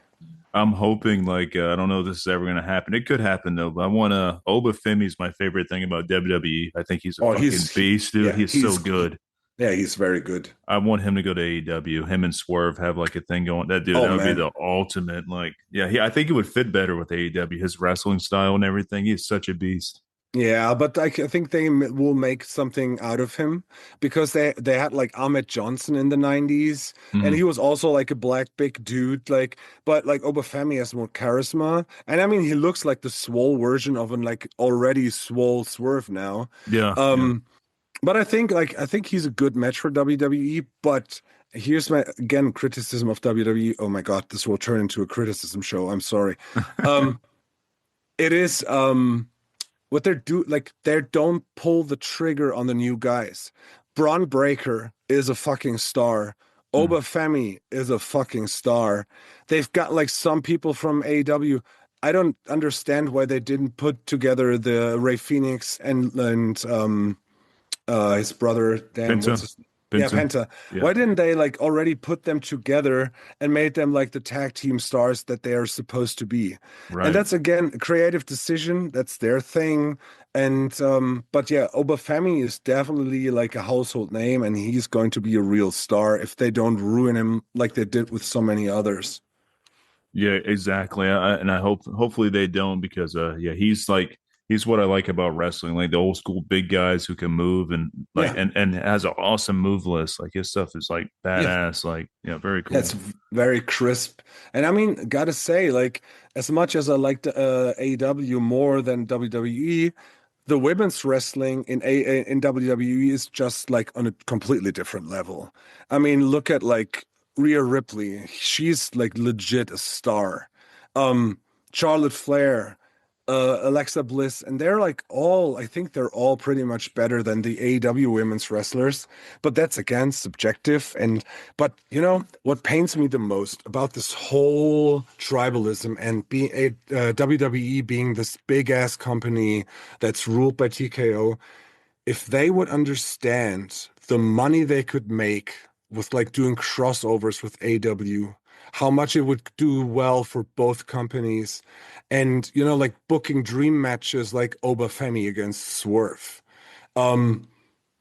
I'm hoping like I don't know if this is ever gonna happen. It could happen though, but I want to Oba Femi's my favorite thing about WWE. I think he's a Oh, fucking beast, dude. yeah, He's so good. yeah, he's very good. I want him to go to AEW. Him and Swerve have like a thing going. That dude, Oh that would be man. the ultimate. Like, yeah, I think he would fit better with AEW. His wrestling style and everything. He's such a beast. Yeah, but I think they will make something out of him because they had like Ahmed Johnson in the 90s and Mhm. he was also like a black big dude like but like Obafemi has more charisma and I mean he looks like the swole version of an like already swole Swerve now. Yeah, yeah. Um but I think he's a good match for WWE, but here's my again criticism of WWE. Oh my God, this will turn into a criticism show. I'm sorry. Um it is what they're do like they don't pull the trigger on the new guys. Braun Breaker is a fucking star. Mm. Oba Femi is a fucking star. They've got like some people from AEW. I don't understand why they didn't put together the Ray Phoenix and his brother, damn, what's Penta, his yeah, Penta. Penta. Yeah, Why didn't they like already put them together and made them like the tag team stars that they are supposed to be? And right. that's again a creative decision. That's their thing. And but yeah, Obafemi is definitely like a household name, and he's going to be a real star if they don't ruin him like they did with so many others. Yeah, exactly. And I hopefully they don't because yeah, he's what I like about wrestling, like the old school big guys who can move and like Yeah, and has an awesome move list. Like his stuff is like yeah, badass. Like yeah, very that's cool. very crisp. And I mean, gotta say, like as much as I liked AEW more than WWE, the women's wrestling in WWE is just like on a completely different level. I mean, look at like Rhea Ripley. She's like legit a star. Um, Charlotte Flair, Alexa Bliss, and they're like all, I think they're all pretty much better than the AEW women's wrestlers. But that's again subjective. But you know, what pains me the most about this whole tribalism and being WWE being this big ass company that's ruled by TKO, if they would understand the money they could make with like doing crossovers with AW, how much it would do well for both companies, and you know, like booking dream matches like Obafemi against Swerve. Um,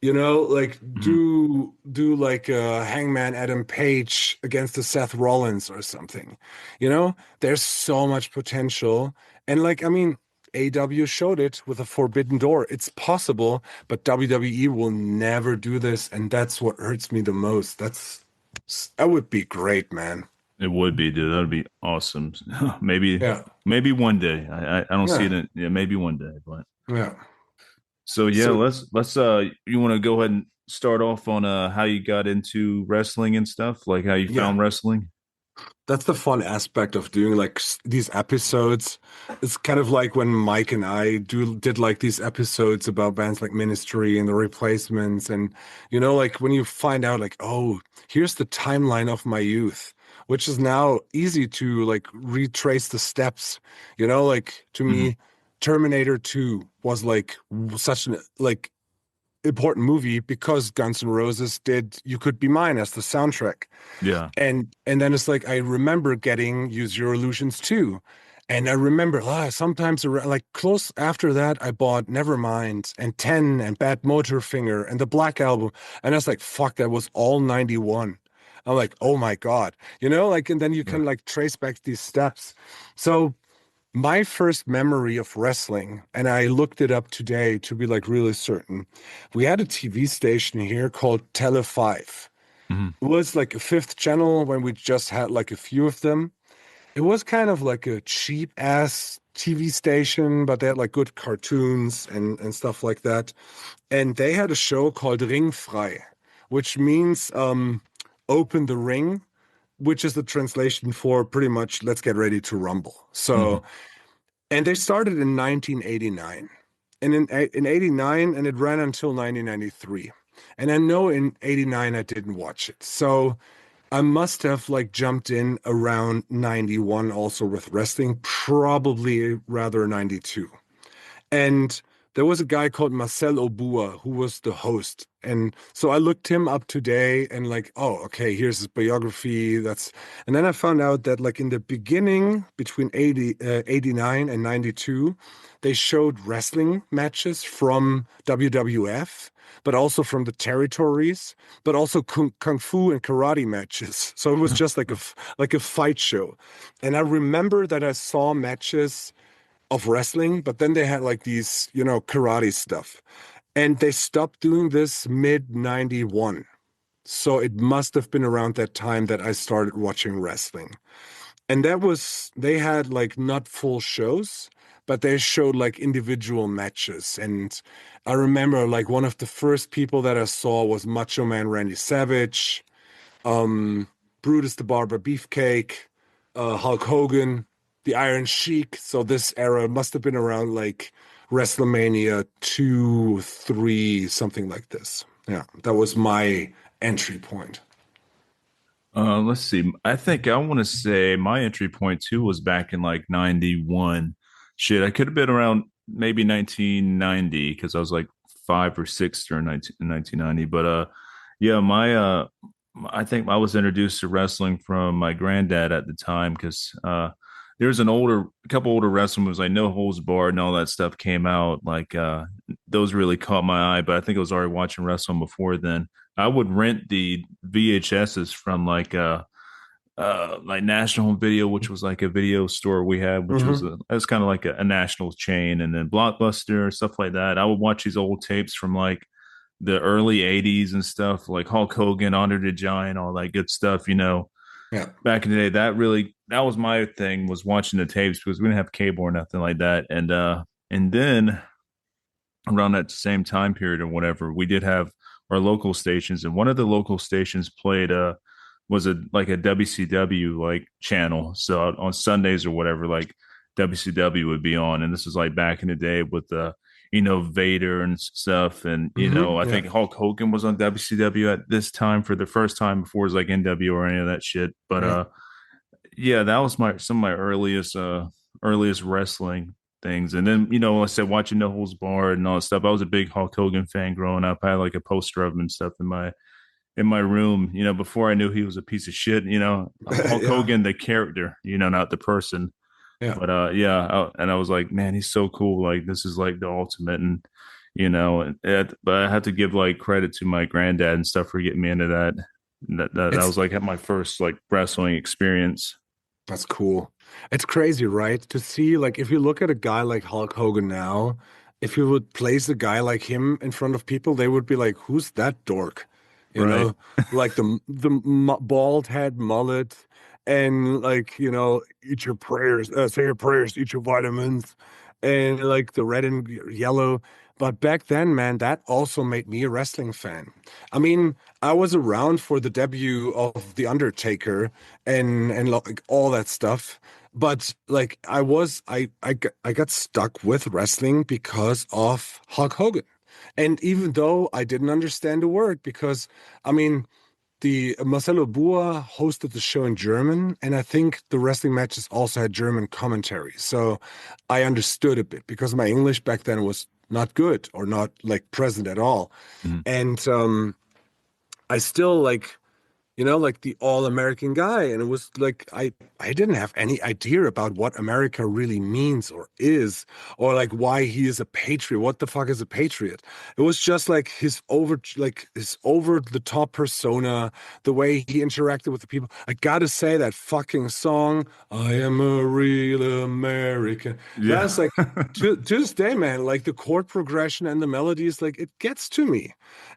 you know, like Mhm. do like Hangman Adam Page against the Seth Rollins or something. You know, there's so much potential. And like, I mean, AW showed it with a Forbidden Door. It's possible, but WWE will never do this, and that's what hurts me the most. That would be great, man. It would be, dude. That'd be awesome. Maybe Yeah. maybe one day. I don't see it Yeah. in, yeah, maybe one day, but Yeah. so yeah, So let's you want to go ahead and start off on how you got into wrestling and stuff, like how you yeah, found wrestling? that's the fun aspect of doing like these episodes. It's kind of like when Mike and I did like these episodes about bands like Ministry and the Replacements, and you know, like when you find out like, oh, here's the timeline of my youth. which is now easy to like retrace the steps. Like to Hmm. me, Terminator 2 was like such an like important movie because Guns N' Roses did You Could Be Mine as the soundtrack. Yeah. And then it's like I remember getting Use Your Illusions too. And I remember sometimes like close after that I bought Nevermind and 10 and Bad Motorfinger and the Black Album. And I was like, fuck, that was all 91. I'm like, oh my God. Like and then you Yeah. can like trace back these steps. So my first memory of wrestling, and I looked it up today to be like really certain. We had a TV station here called Tele 5. Hmm. It was like a fifth channel when we just had like a few of them. It was kind of like a cheap ass TV station, but they had like good cartoons and stuff like that. And they had a show called Ringfrei, which means open the ring, which is the translation for pretty much let's get ready to rumble. Hmm. And they started in 1989. And in 89, and it ran until 1993. And I know in 89 I didn't watch it. So I must have like jumped in around 91 also with wrestling, probably rather 92. And there was a guy called Marcel Obua who was the host. And so I looked him up today and like, oh, okay, here's his biography. And then I found out that like in the beginning between 89 and 92, they showed wrestling matches from WWF, but also from the territories, but also kung fu and karate matches. So it was just like like a fight show. And I remember that I saw matches of wrestling, but then they had like these, karate stuff. And they stopped doing this mid 91. So it must have been around that time that I started watching wrestling. And they had like not full shows, but they showed like individual matches. And I remember like one of the first people that I saw was Macho Man Randy Savage, um, Brutus the Barber Beefcake, Hulk Hogan, the Iron Sheik. So this era must have been around like WrestleMania 2, 3, something like this. Yeah, that was my entry point. Let's see. I think I want to say my entry point too was back in like 91. Shit, I could have been around maybe 1990 because I was like 5 or 6 during 1990. But yeah, I think I was introduced to wrestling from my granddad at the time because there's a couple older wrestling movies like No Holds Barred and all that stuff came out. Like those really caught my eye, but I think I was already watching wrestling before then. I would rent the VHSs from like National Video, which was like a video store we had, which was Hmm. it was kind of like a national chain, and then Blockbuster stuff like that. I would watch these old tapes from like the early '80s and stuff, like Hulk Hogan, Andre the Giant, all that good stuff. Yeah. Back in the day, that was my thing was watching the tapes because we didn't have cable or nothing like that, and then around that same time period or whatever, we did have our local stations, and one of the local stations played was a like a WCW like channel. So on Sundays or whatever, like WCW would be on, and this was like back in the day with Vader and stuff, and I Yeah. think Hulk Hogan was on WCW at this time for the first time before it was like NW or any of that shit. But Yeah. yeah, that was my some of my earliest wrestling things. And then, like I said, watching No Holds Barred and all that stuff. I was a big Hulk Hogan fan growing up. I had like a poster of him and stuff in my room, before I knew he was a piece of shit, Hulk Yeah. Hogan, the character, not the person. Yeah. But yeah, and I was like, man, he's so cool. Like this is like the ultimate. And but I had to give like credit to my granddad and stuff for getting me into that. That It's was like at my first like wrestling experience. That's cool. It's crazy, right? To see, like, if you look at a guy like Hulk Hogan now, if you would place a guy like him in front of people, they would be like, "Who's that dork?" You Right. know, like bald head mullet, and like eat your prayers, say your prayers, eat your vitamins, and like the red and yellow. But back then, man, that also made me a wrestling fan. I mean, I was around for the debut of The Undertaker and like all that stuff. But like I got stuck with wrestling because of Hulk Hogan. And even though I didn't understand the word, because I mean, the Marcelo Bua hosted the show in German, and I think the wrestling matches also had German commentary. So I understood a bit because my English back then was not good or not like present at all. Mhm. And I still like like the all-American guy. And it was like I didn't have any idea about what America really means or is, or like why he is a patriot. What the fuck is a patriot? It was just like his over-the-top persona, the way he interacted with the people. I gotta say that fucking song, I am a real American. Yeah. That's like to this day, man, like the chord progression and the melodies, like it gets to me.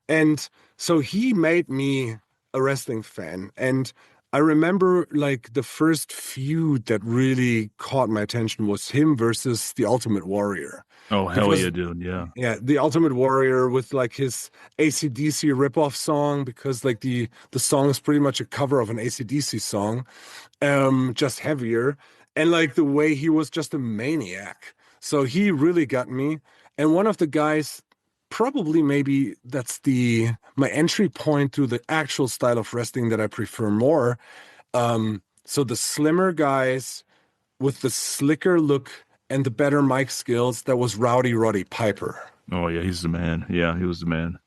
And so he made me a wrestling fan. And I remember like the first feud that really caught my attention was him versus the Ultimate Warrior. Oh, hell Because yeah, dude. Yeah. yeah, the Ultimate Warrior with like his AC/DC ripoff song, because like the song is pretty much a cover of an AC/DC song, just heavier. And like the way he was just a maniac. So he really got me. And one of the guys, probably maybe that's the my entry point to the actual style of wrestling that I prefer more. So the slimmer guys with the slicker look and the better mic skills, that was Rowdy Roddy Piper. Oh yeah, he's the man. Yeah, he was the man.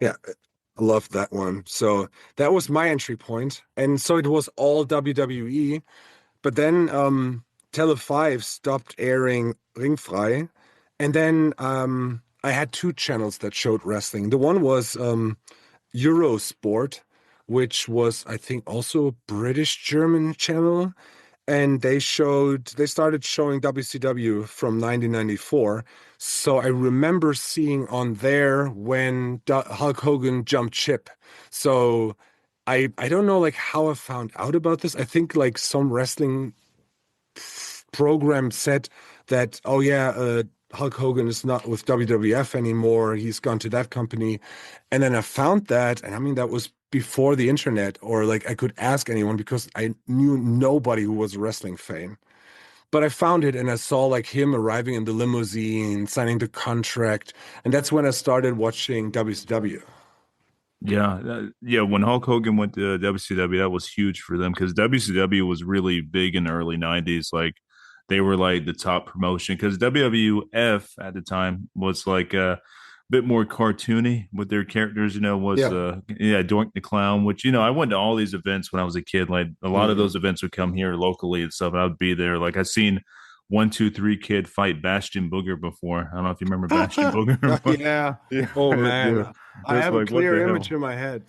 Yeah, I love that one. So that was my entry point. And so it was all WWE. But then Tele 5 stopped airing Ringfrei. And then I had two channels that showed wrestling. The one was Eurosport, which was, I think, also a British German channel. And they started showing WCW from 1994. So I remember seeing on there when Hulk Hogan jumped ship. So I don't know like how I found out about this. I think like some wrestling program said that, oh yeah, Hulk Hogan is not with WWF anymore. He's gone to that company. And then I found that, and I mean, that was before the internet, or like I could ask anyone because I knew nobody who was a wrestling fan. But I found it and I saw like him arriving in the limousine, signing the contract. And that's when I started watching WCW. Yeah, yeah. When Hulk Hogan went to WCW, that was huge for them because WCW was really big in the early '90s. Like they were like the top promotion because WWF at the time was like a bit more cartoony with their characters. Was Yeah. yeah, Doink the Clown. Which I went to all these events when I was a kid. Like a lot of Mhm. those events would come here locally and stuff. I would be there. Like I seen 1, 2, 3 Kid fight Bastion Booger before. I don't know if you remember Bastion Booger, but Yeah. yeah, Oh dude, man. it I was have a like, what clear the image hell? in my head.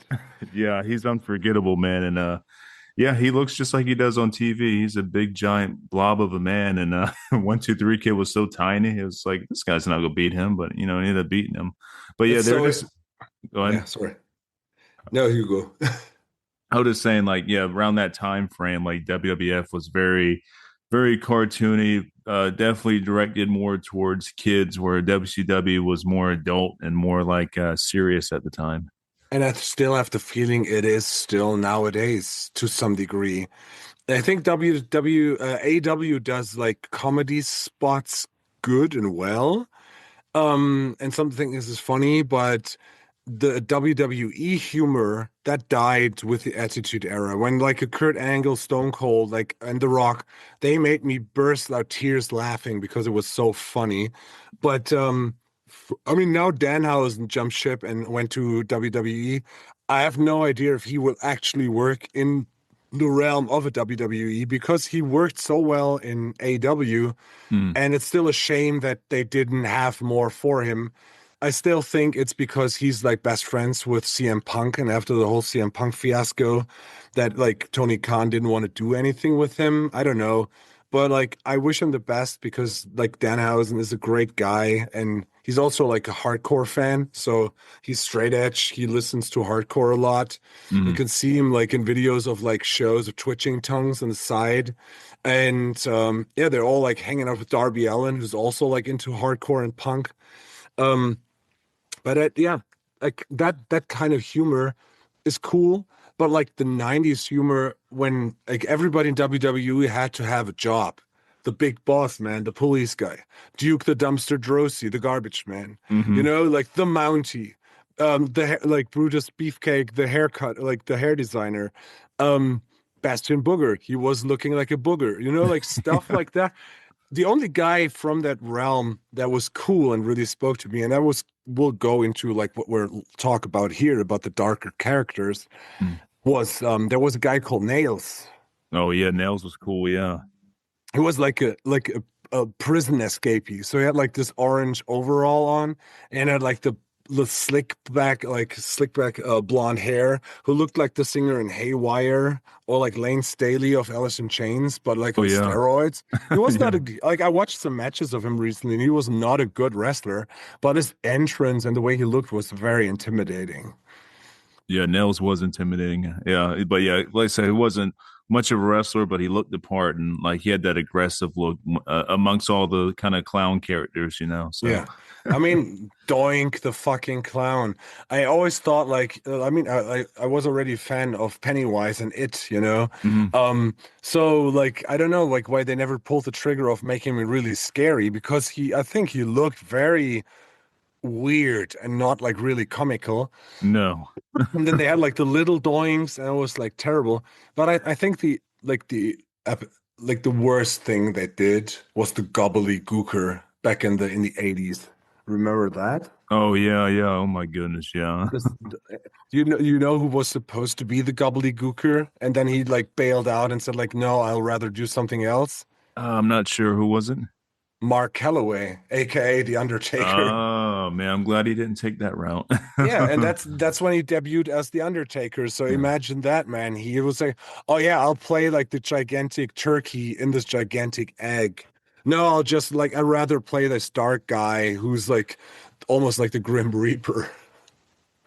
Yeah, he's unforgettable, man. And yeah, he looks just like he does on TV. He's a big giant blob of a man. And 1, 2, 3 Kid was so tiny. It was like this guy's not gonna beat him, but he ended up beating him. But yeah, It's they're so, just go yeah, ahead. sorry. No, you go. I was just saying, like, yeah, around that time frame, like WWF was very, very cartoony, definitely directed more towards kids, where WCW was more adult and more like serious at the time. And I still have the feeling it is still nowadays to some degree. I think AW does like comedy spots good and well. And something is funny, but the WWE humor that died with the Attitude Era when like a Kurt Angle, Stone Cold, like and The Rock, they made me burst out tears laughing because it was so funny. But I mean now Danhausen jumped ship and went to WWE. I have no idea if he will actually work in the realm of a WWE because he worked so well in AW, Mm, and it's still a shame that they didn't have more for him. I still think it's because he's like best friends with CM Punk, and after the whole CM Punk fiasco, that like Tony Khan didn't want to do anything with him. I don't know. But like I wish him the best because like Danhausen is a great guy and he's also like a hardcore fan. So he's straight edge. He listens to hardcore a lot. You mm, can see him like in videos of like shows of twitching tongues on the side. And yeah, they're all like hanging out with Darby Allin, who's also like into hardcore and punk. Um, but yeah, like that kind of humor is cool. But like the 90s humor when like everybody in WWE had to have a job. The big boss man, the police guy, Duke the Dumpster Drosy, the garbage man, hmm like the Mountie. like Brutus Beefcake, the haircut, like the hair designer, um, Bastian Booger, he was looking like a booger, like stuff like that. The only guy from that realm that was cool and really spoke to me, and that was we'll go into like what we're talk about here about the darker characters, Mm. was there was a guy called Nails. Oh yeah, Nails was cool. Yeah. He was like a prison escapee. So he had like this orange overall on and had like the slick back blonde hair, who looked like the singer in Haywire or like Lane Staley of Alice in Chains, but like Oh on yeah. steroids. He was not Yeah. like I watched some matches of him recently and he was not a good wrestler, but his entrance and the way he looked was very intimidating. Yeah, Nails was intimidating. Yeah, but yeah, like I said, he wasn't much of a wrestler, but he looked the part, and like he had that aggressive look amongst all the kind of clown characters, you know. So, Yeah. I mean, Doink the fucking clown. I always thought like I mean I was already a fan of Pennywise and It. mhm. So like I don't know like why they never pulled the trigger of making me really scary because I think he looked very weird and not like really comical. No, And then they had like the little Doinks and it was like terrible. But I think ep- the worst thing they did was the gobbledygooker back in the 80s. Remember that? oh yeah, yeah. Oh my goodness, yeah. This, you know who was supposed to be the gobbledygooker, and then he like bailed out and said like, "No, I'll rather do something else." I'm not sure who was it. Mark Calloway, aka The Undertaker. Oh man, I'm glad he didn't take that route. Yeah, and that's when he debuted as The Undertaker. So Yeah. imagine that, man. He was like, "Oh yeah, I'll play like the gigantic turkey in this gigantic egg." No, I'd rather play this dark guy who's like almost like the Grim Reaper.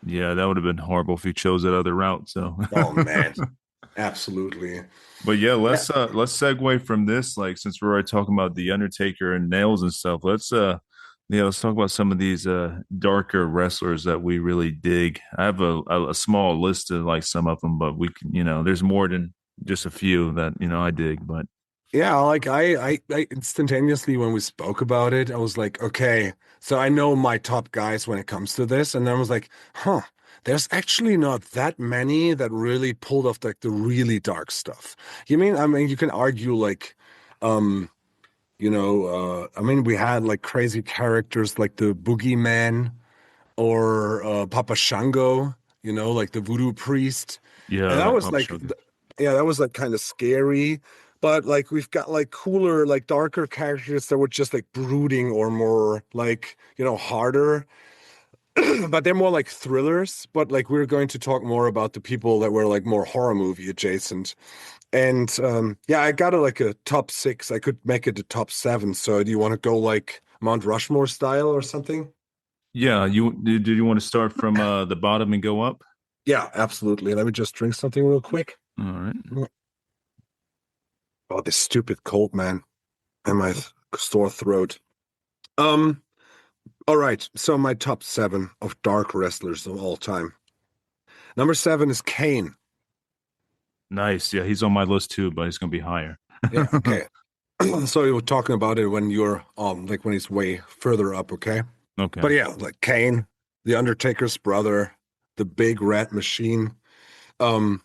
Yeah, that would have been horrible if he chose that other route. So, Oh man, absolutely. but yeah, Yeah, let's segue from this. Like, since we're already talking about the Undertaker and nails and stuff, let's talk about some of these darker wrestlers that we really dig. I have a small list of like some of them, but we can, there's more than just a few that I dig. But yeah. Like I instantaneously when we spoke about it, I was like, okay, so I know my top guys when it comes to this, and then I was like, huh. There's actually not that many that really pulled off like the really dark stuff. I mean, you can argue like, um, I mean, we had like crazy characters like the Boogeyman or Papa Shango, like the voodoo priest. yeah, And I that like was Papa like, Shango. yeah, that was like kind of scary. But like we've got like cooler, like darker characters that were just like brooding or more like, harder. But they're more like thrillers. But like we're going to talk more about the people that were like more horror movie adjacent. And yeah, I got like a top six. I could make it a top seven. So do you want to go like Mount Rushmore style or something? Yeah, did you want to start from the bottom and go up? Yeah, absolutely. Let me just drink something real quick. All right. Oh, this stupid cold, man, and my sore throat. Um, all right. So my top seven of dark wrestlers of all time. Number seven is Kane. Nice. Yeah, he's on my list too, but he's gonna be higher. Yeah, okay. So you were talking about it when you're like when he's way further up, okay? Okay. But yeah, like Kane, the Undertaker's brother, the big rat machine. Um,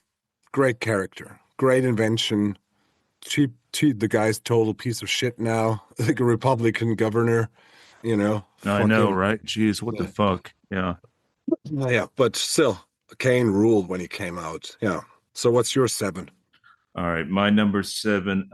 great character, great invention. Cheap, the guy's total piece of shit now, like a Republican governor, I know, fucking right? Jeez, what the yeah. fuck? Yeah. Yeah, but still, Kane ruled when he came out. Yeah. So what's your seven? All right, my number seven.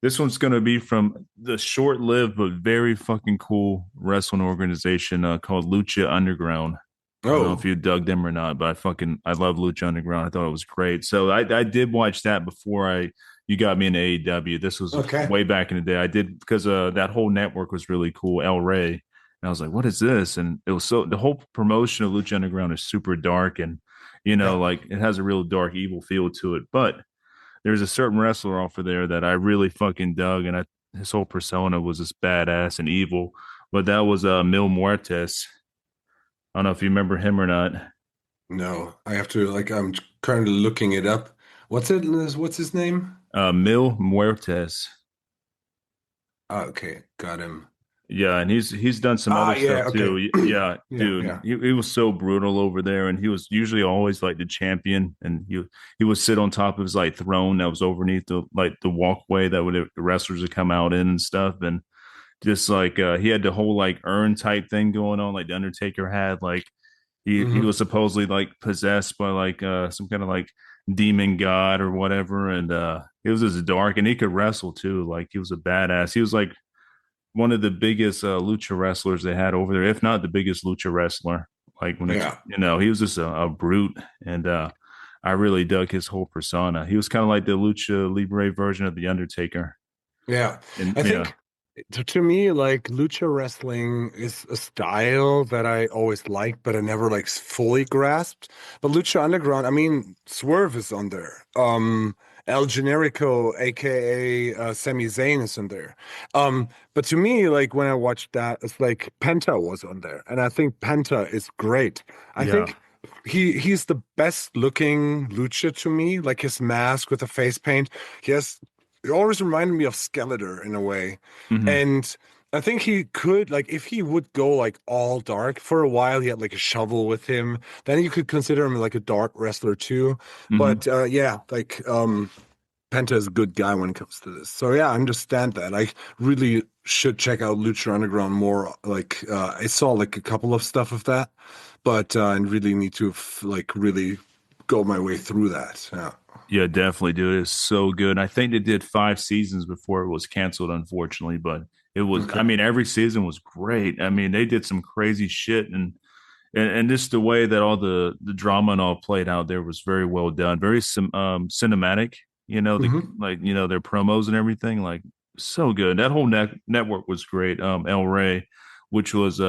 This one's gonna be from the short-lived but very fucking cool wrestling organization called Lucha Underground. I don't know if Oh, you dug them or not, but I love Lucha Underground. I thought it was great. So I did watch that before you got me into AEW. This was okay. way back in the day. I did because that whole network was really cool. El Rey, and I was like, what is this? And it was the whole promotion of Lucha Underground is super dark and Yeah. like it has a real dark evil feel to it. But there's a certain wrestler off of there that I really fucking dug, and his whole persona was just badass and evil. But that was Mil Muertes. I don't know if you remember him or not. No, I have to like I'm currently looking it up. What's his name? Mil Muertes. Ah, okay, got him. Yeah, and he's done some Ah, other stuff yeah, too. okay. Yeah, Yeah, dude, yeah. he was so brutal over there, and he was usually always like the champion, and he would sit on top of his like throne that was underneath the walkway that would the wrestlers would come out in and stuff, and just like he had the whole like urn type thing going on, like the Undertaker had, like he Hmm. was supposedly like possessed by like some kind of like demon god or whatever, and it was just dark, and he could wrestle too, like he was a badass. He was like one of the biggest lucha wrestlers they had over there, if not the biggest lucha wrestler. Like when it's Yeah, he was just a brute, and I really dug his whole persona. He was kind of like the lucha libre version of the Undertaker, yeah. and I yeah, think to me, like lucha wrestling is a style that I always liked, but I never like fully grasped. But Lucha Underground, I mean, Swerve is on there. El Generico, aka Sami Zayn, is on there. But to me, like when I watched that, it's like Penta was on there, and I think Penta is great. I yeah, think he's the best looking lucha to me. Like his mask with the face paint, he has. It always reminded me of Skeletor in a way. hmm, And I think he could, like, if he would go like all dark for a while, he had like a shovel with him, then you could consider him like a dark wrestler too. hmm. But yeah, like Penta is a good guy when it comes to this. So yeah, I understand that. I really should check out Lucha Underground more. Like I saw like a couple of stuff of that, but I really need to like really go my way through that. Yeah. Yeah, definitely, dude. It's so good. I think they did 5 seasons before it was canceled, unfortunately, but it was. I Okay. mean, every season was great. I mean, they did some crazy shit, and just the way that all the drama and all played out there was very well done, very cinematic. The Hmm. like their promos and everything, like so good. That whole network was great. El Rey, which was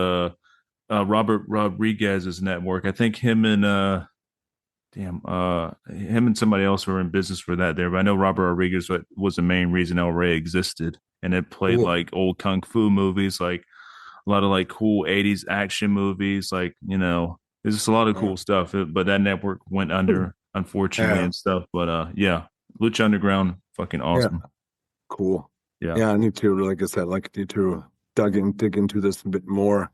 Robert Rodriguez's network. I think him and somebody else were in business for that there, but I know Robert Rodriguez was the main reason El Rey existed, and it played Cool. like old kung fu movies, like a lot of like cool 80s action movies, like there's just a lot of Yeah. cool stuff. But that network went under, unfortunately, Yeah. and stuff. But yeah, Lucha Underground, fucking Yeah. awesome. Cool. Yeah. Yeah, I need to, like I said, like need to dig into this a bit more.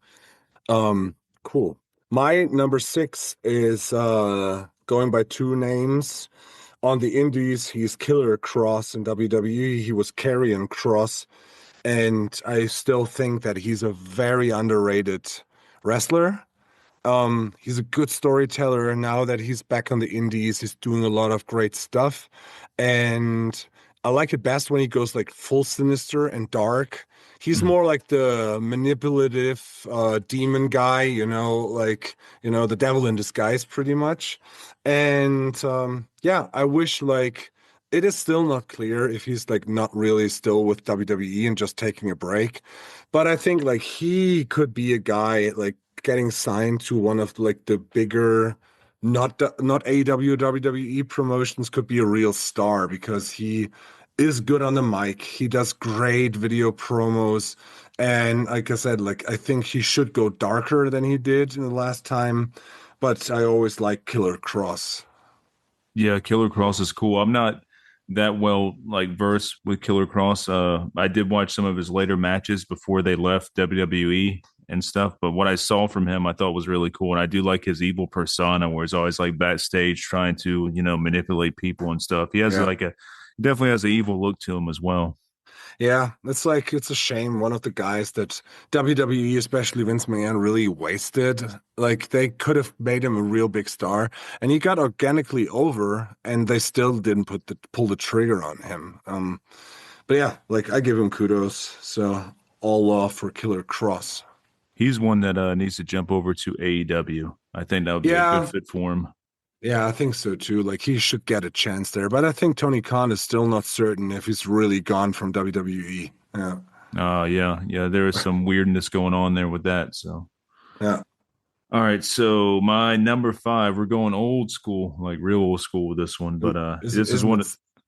Cool. My number six is going by two names. On the Indies, he's Killer Cross. In WWE, he was Karrion Cross. And I still think that he's a very underrated wrestler. He's a good storyteller, and now that he's back on the indies, he's doing a lot of great stuff. And I like it best when he goes like full sinister and dark. He's Mhm. more like the manipulative demon guy, like the devil in disguise pretty much. And yeah, I wish like it is still not clear if he's like not really still with WWE and just taking a break. But I think like he could be a guy like getting signed to one of like the bigger, not AEW WWE promotions, could be a real star because he is good on the mic. He does great video promos. And like I said, like I think he should go darker than he did in the last time. But I always like Killer Cross. Yeah, Killer Cross is cool. I'm not that well like versed with Killer Cross. I did watch some of his later matches before they left WWE and stuff, but what I saw from him I thought was really cool. And I do like his evil persona where he's always like backstage trying to, manipulate people and stuff. He has Yeah. like definitely has an evil look to him as well. Yeah, it's like it's a shame one of the guys that WWE, especially Vince McMahon, really wasted. Like they could have made him a real big star, and he got organically over, and they still didn't pull the trigger on him. But yeah, like I give him kudos. So all love for Killer Cross. He's one that needs to jump over to AEW. I think that would be a good Yeah, fit for him. yeah, I think so too. Like he should get a chance there, but I think Tony Khan is still not certain if he's really gone from WWE. Yeah, Yeah, there is some weirdness going on there with that. So, yeah. all right. So my number five, we're going old school, like real old school with this one. But Is, this is isn't one. it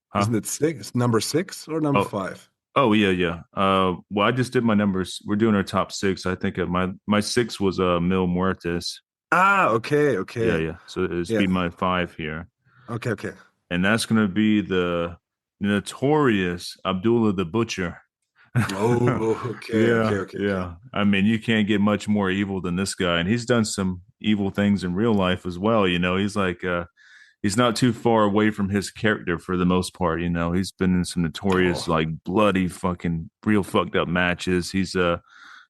Huh? isn't it six? Number six or number Oh, five? oh yeah, yeah. Well, I just did my numbers. We're doing our top six. I think my six was Mil Muertes. Ah, okay, Yeah, okay. yeah. So it's Yeah. be my five here, Okay, okay. and that's gonna be the notorious Abdullah the Butcher. Oh, okay, okay, Yeah, okay, okay. yeah. I mean, you can't get much more evil than this guy, and he's done some evil things in real life as well. He's like he's not too far away from his character for the most part. He's been in some notorious, Oh, like bloody fucking real fucked up matches. He's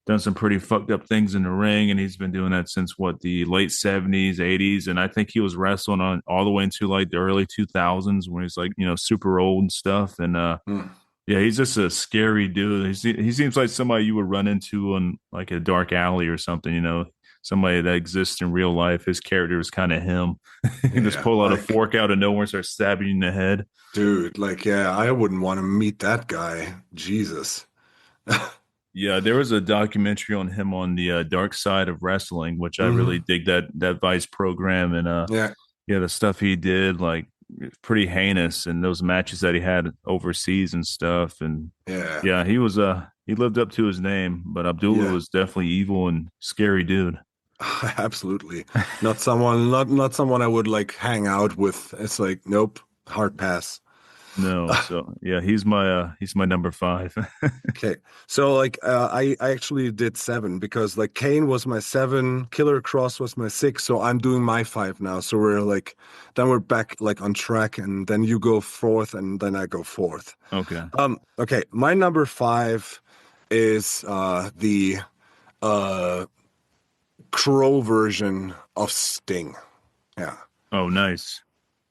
done some pretty fucked up things in the ring, and he's been doing that since what, the late 70s, 80s, and I think he was wrestling on all the way into like the early 2000s when he's like super old and stuff. And hmm. yeah, he's just a scary dude. He seems like somebody you would run into on like a dark alley or something. Somebody that exists in real life. His character is kind of him. He just Yeah, pull out a like, fork out of nowhere and start stabbing you in the head. dude, like, yeah, I wouldn't want to meet that guy. Jesus. Yeah, there was a documentary on him on the dark side of wrestling, which I really Hmm. dig that Vice program. And Yeah, yeah, the stuff he did, like, pretty heinous, and those matches that he had overseas and stuff. And yeah, yeah, he lived up to his name, but Abdullah yeah. was definitely evil and scary dude. Absolutely. Not someone I would like hang out with. It's like, nope, hard pass. No, so yeah, he's my number five. Okay. So like I actually did seven because like Kane was my seven, Killer Cross was my six, so I'm doing my five now. So we're like then we're back like on track and then you go fourth and then I go fourth. Okay. Okay, my number five is the uh Crow version of Sting. Yeah. Oh, nice.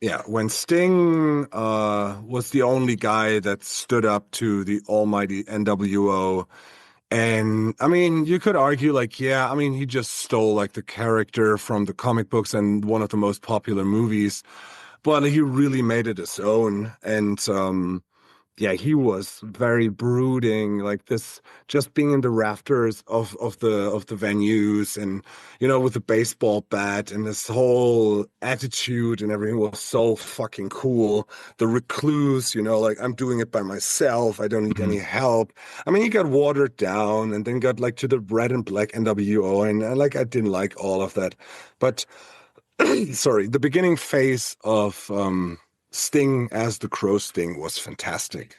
Yeah, when Sting was the only guy that stood up to the almighty NWO. And I mean, you could argue like, yeah, I mean, he just stole like the character from the comic books and one of the most popular movies, but he really made it his own. And yeah, he was very brooding, like this, just being in the rafters of the venues, and with the baseball bat and this whole attitude and everything was so fucking cool. The recluse, like I'm doing it by myself. I don't need any Mhm. help. I mean, he got watered down and then got like to the red and black NWO, and like I didn't like all of that, but sorry, the beginning phase of Sting as the Crow Sting was fantastic.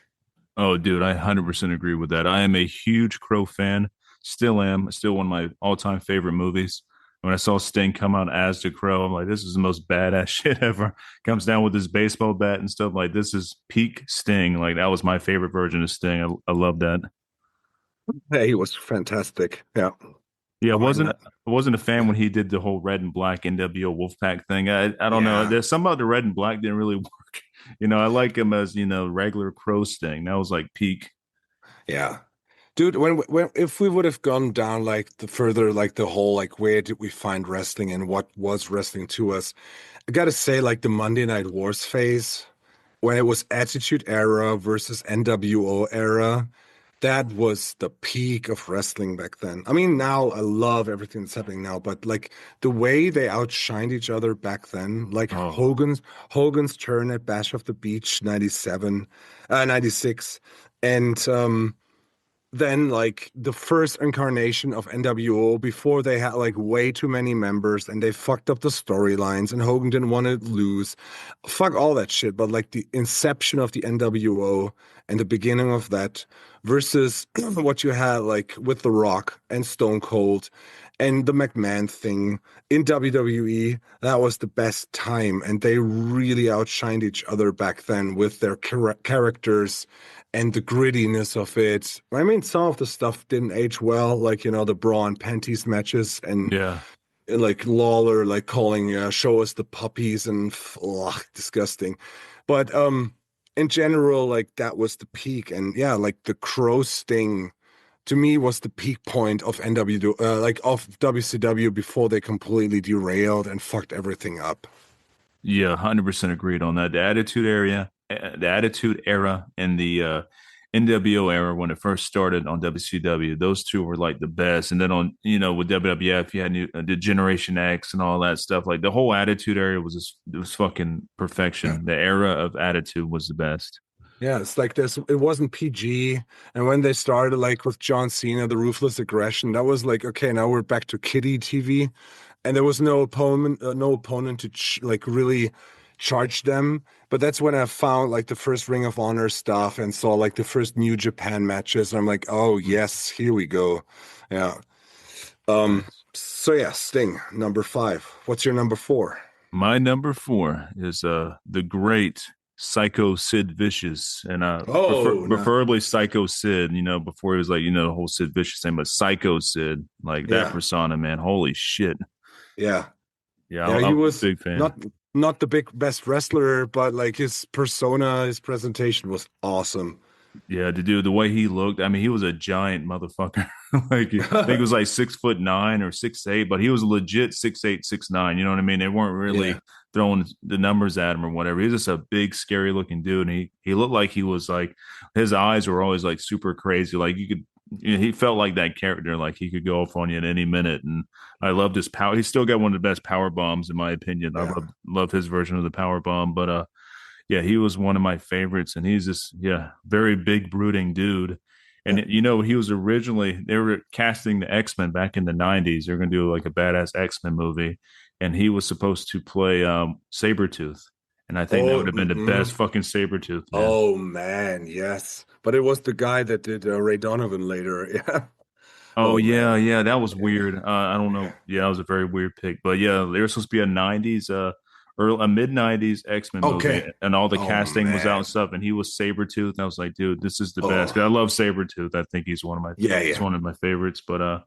Oh, dude, I 100% agree with that. I am a huge Crow fan. Still am. Still one of my all-time favorite movies. When I saw Sting come out as the Crow, I'm like, this is the most badass shit ever. Comes down with his baseball bat and stuff. Like, this is peak Sting. Like, that was my favorite version of Sting. I love that. Yeah, he was fantastic. Yeah. Yeah, I mean, I wasn't a fan yeah, when he did the whole red and black NWO Wolfpack thing. I don't know. yeah, There's some about the red and black didn't really work. I like him as, regular Crow Sting. That was like peak. yeah. Dude, when if we would have gone down like the further like the whole like where did we find wrestling and what was wrestling to us, I gotta say like the Monday Night Wars phase when it was Attitude Era versus NWO era. That was the peak of wrestling back then. I mean, now I love everything that's happening now, but like the way they outshined each other back then, like Oh, Hogan's turn at Bash of the Beach 97, 96, and then like the first incarnation of NWO before they had like way too many members and they fucked up the storylines and Hogan didn't want to lose. Fuck all that shit. But like the inception of the NWO and the beginning of that versus what you had like with The Rock and Stone Cold and the McMahon thing in WWE, that was the best time. And they really outshined each other back then with their characters and the grittiness of it. I mean, some of the stuff didn't age well, like, the bra and panties matches yeah. and like Lawler, like calling, show us the puppies and ugh, disgusting. But in general, like that was the peak. And yeah, like the Crow Sting to me was the peak point of NW, like of WCW before they completely derailed and fucked everything up. Yeah, 100% agreed on that. The Attitude Era, and the NWO era when it first started on WCW, those two were like the best. And then on, with WWF, you had the Generation X and all that stuff. Like the whole Attitude era it was fucking Yeah. perfection. The era of Attitude was the best. Yeah, it's like this. It wasn't PG, and when they started, like with John Cena, the ruthless aggression, that was like, okay, now we're back to kiddie TV, and there was no opponent to like really. charge them. But that's when I found like the first Ring of Honor stuff and saw like the first New Japan matches. And I'm like, oh Mm, yes, here we go. Yeah. Um, nice. so yeah, Sting, number five. What's your number four? My number four is the great Psycho Sid Vicious, and Oh, no. preferably Psycho Sid. You know, before he was like the whole Sid Vicious thing, but Psycho Sid, like that Yeah. persona, man. Holy shit! Yeah. Yeah, Yeah, he I'm a was big fan. not the big best wrestler, but like his persona, his presentation was awesome. Yeah, the dude, the way he looked, I mean, he was a giant motherfucker. Like, I think it was like 6'9" or 6'8", but he was legit 6'8", 6'9". You know what I mean? They weren't Yeah. really throwing the numbers at him or whatever. He was just a big, scary looking dude. And he looked like he was like, his eyes were always like super crazy. Like you could, he felt like that character, like he could go off on you at any minute. And I loved his power. He's still got one of the best power bombs, in my opinion. I Yeah. love his version of the power bomb. But, yeah, he was one of my favorites, and he's this very big brooding dude. Yeah. And he was originally they were casting the X-Men back in the 90s. They're gonna do like a badass X-Men movie, and he was supposed to play Sabretooth. And I think that Oh, would have been the best mhm. fucking Sabretooth, man. Oh man, yes. But it was the guy that did Ray Donovan later. Yeah. Oh Oh yeah, man. yeah, that was weird. I don't know. Yeah, that was a very weird pick. But yeah, there was supposed to be a '90s, a mid '90s X-Men movie, Okay. and all the Oh casting was out and man. stuff. And he was Sabretooth, and I was like, dude, this is the best. 'Cause I Oh. love Sabretooth. I think Yeah, he's yeah. one of my favorites. But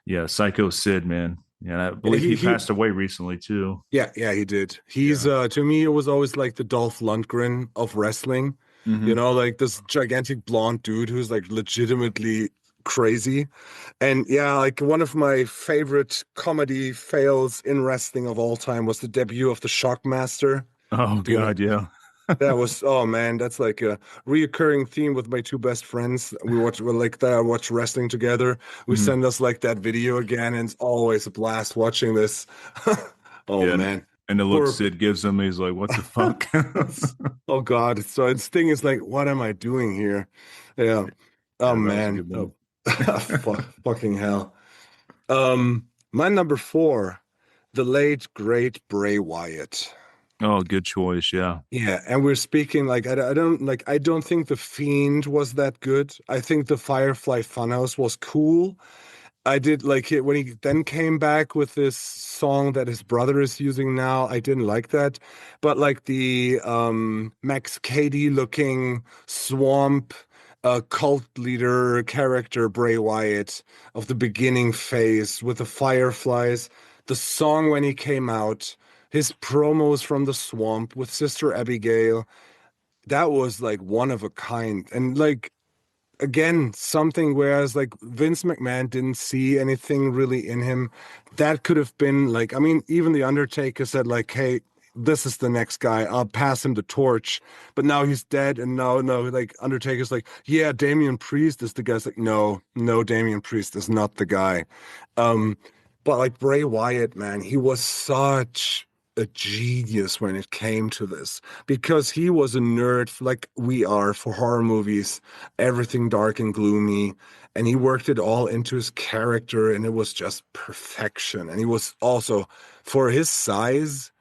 yeah, Psycho Sid, man. Yeah, I Yeah, believe he passed away recently too. yeah, yeah, he did. He's Yeah. to me it was always like the Dolph Lundgren of wrestling. You Hmm. know, like this gigantic blonde dude who's like legitimately crazy. And yeah, like one of my favorite comedy fails in wrestling of all time was the debut of the Shockmaster. Oh Do you know? God, yeah. That was, oh man, that's like a reoccurring theme with my two best friends. We like that, watch wrestling together. We Hmm. send us like that video again, and it's always a blast watching this. Oh Yeah, man. and the look Poor, Sid gives him, he's like, "What the fuck?" oh God. So its thing is like, what am I doing here? Yeah. Oh Yeah, that was a man. good Oh, one. fucking hell. My number four, the late great Bray Wyatt. Oh, good choice. Yeah. Yeah, and we're speaking like I don't like I don't think the Fiend was that good. I think the Firefly Funhouse was cool. I did like it when he then came back with this song that his brother is using now. I didn't like that. But like the Max Cady looking swamp cult leader character Bray Wyatt of the beginning phase with the Fireflies, the song when he came out, his promos from the swamp with Sister Abigail, that was like one of a kind. And like again, something whereas like Vince McMahon didn't see anything really in him. That could have been like, I mean, even The Undertaker said, like, hey, this is the next guy. I'll pass him the torch. But now he's dead. And no, like Undertaker's like, yeah, Damian Priest is the guy. It's like, no, Damian Priest is not the guy. Um, but like Bray Wyatt, man, he was such a genius when it came to this because he was a nerd like we are for horror movies, everything dark and gloomy, and he worked it all into his character, and it was just perfection. And he was also, for his size,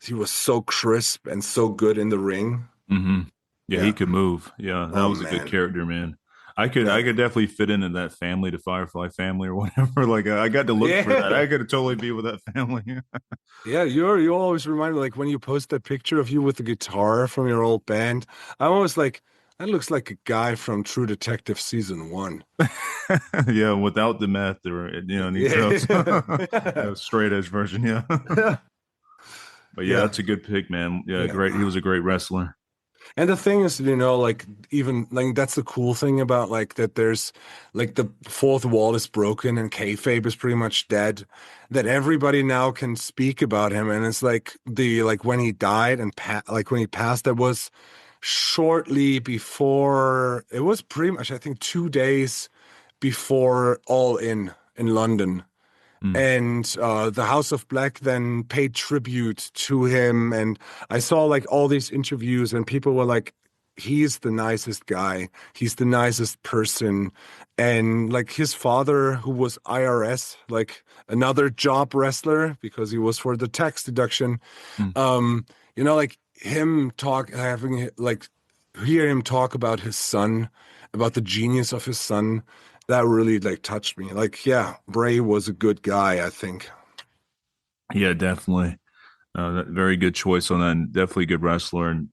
he was so crisp and so good in the ring. Hmm. Yeah, he Yeah. could move. Yeah, that Oh was a good man. character, man. Yeah. I could definitely fit into that family, the Firefly family or whatever. Like I got to look for that. Yeah. I could totally be with that family. Yeah, you always remind me like when you post that picture of you with the guitar from your old band. I'm always like, that looks like a guy from True Detective season one. Yeah, without the meth or any drugs. Yeah. Yeah, straight edge version. Yeah, but yeah, Yeah. that's a good pick, man. Yeah, Yeah. great. He was a great wrestler. And the thing is, like even like that's the cool thing about like that there's like the fourth wall is broken and kayfabe is pretty much dead. That everybody now can speak about him, and it's like the like when he died and like when he passed, that was shortly before. It was pretty much I think 2 days before All in London. Mm, And the House of Black then paid tribute to him. And I saw like all these interviews, and people were like, he's the nicest guy. He's the nicest person. And like his father, who was IRS, like another job wrestler because he was for the tax deduction, mm, like him talk, hear him talk about his son, about the genius of his son, that really like touched me. Like, yeah, Bray was a good guy, I think. Yeah, definitely. Very good choice on that. And definitely a good wrestler and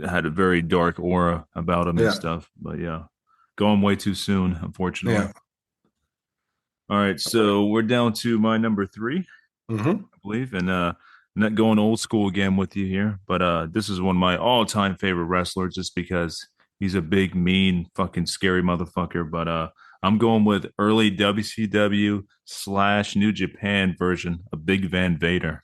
had a very dark aura about him and Yeah, stuff. But yeah, going way too soon, unfortunately. yeah. All right, so we're down to my number three, Hmm. I believe, and not going old school again with you here, but this is one of my all-time favorite wrestlers just because he's a big, mean, fucking scary motherfucker. But I'm going with early WCW slash New Japan version of Big Van Vader.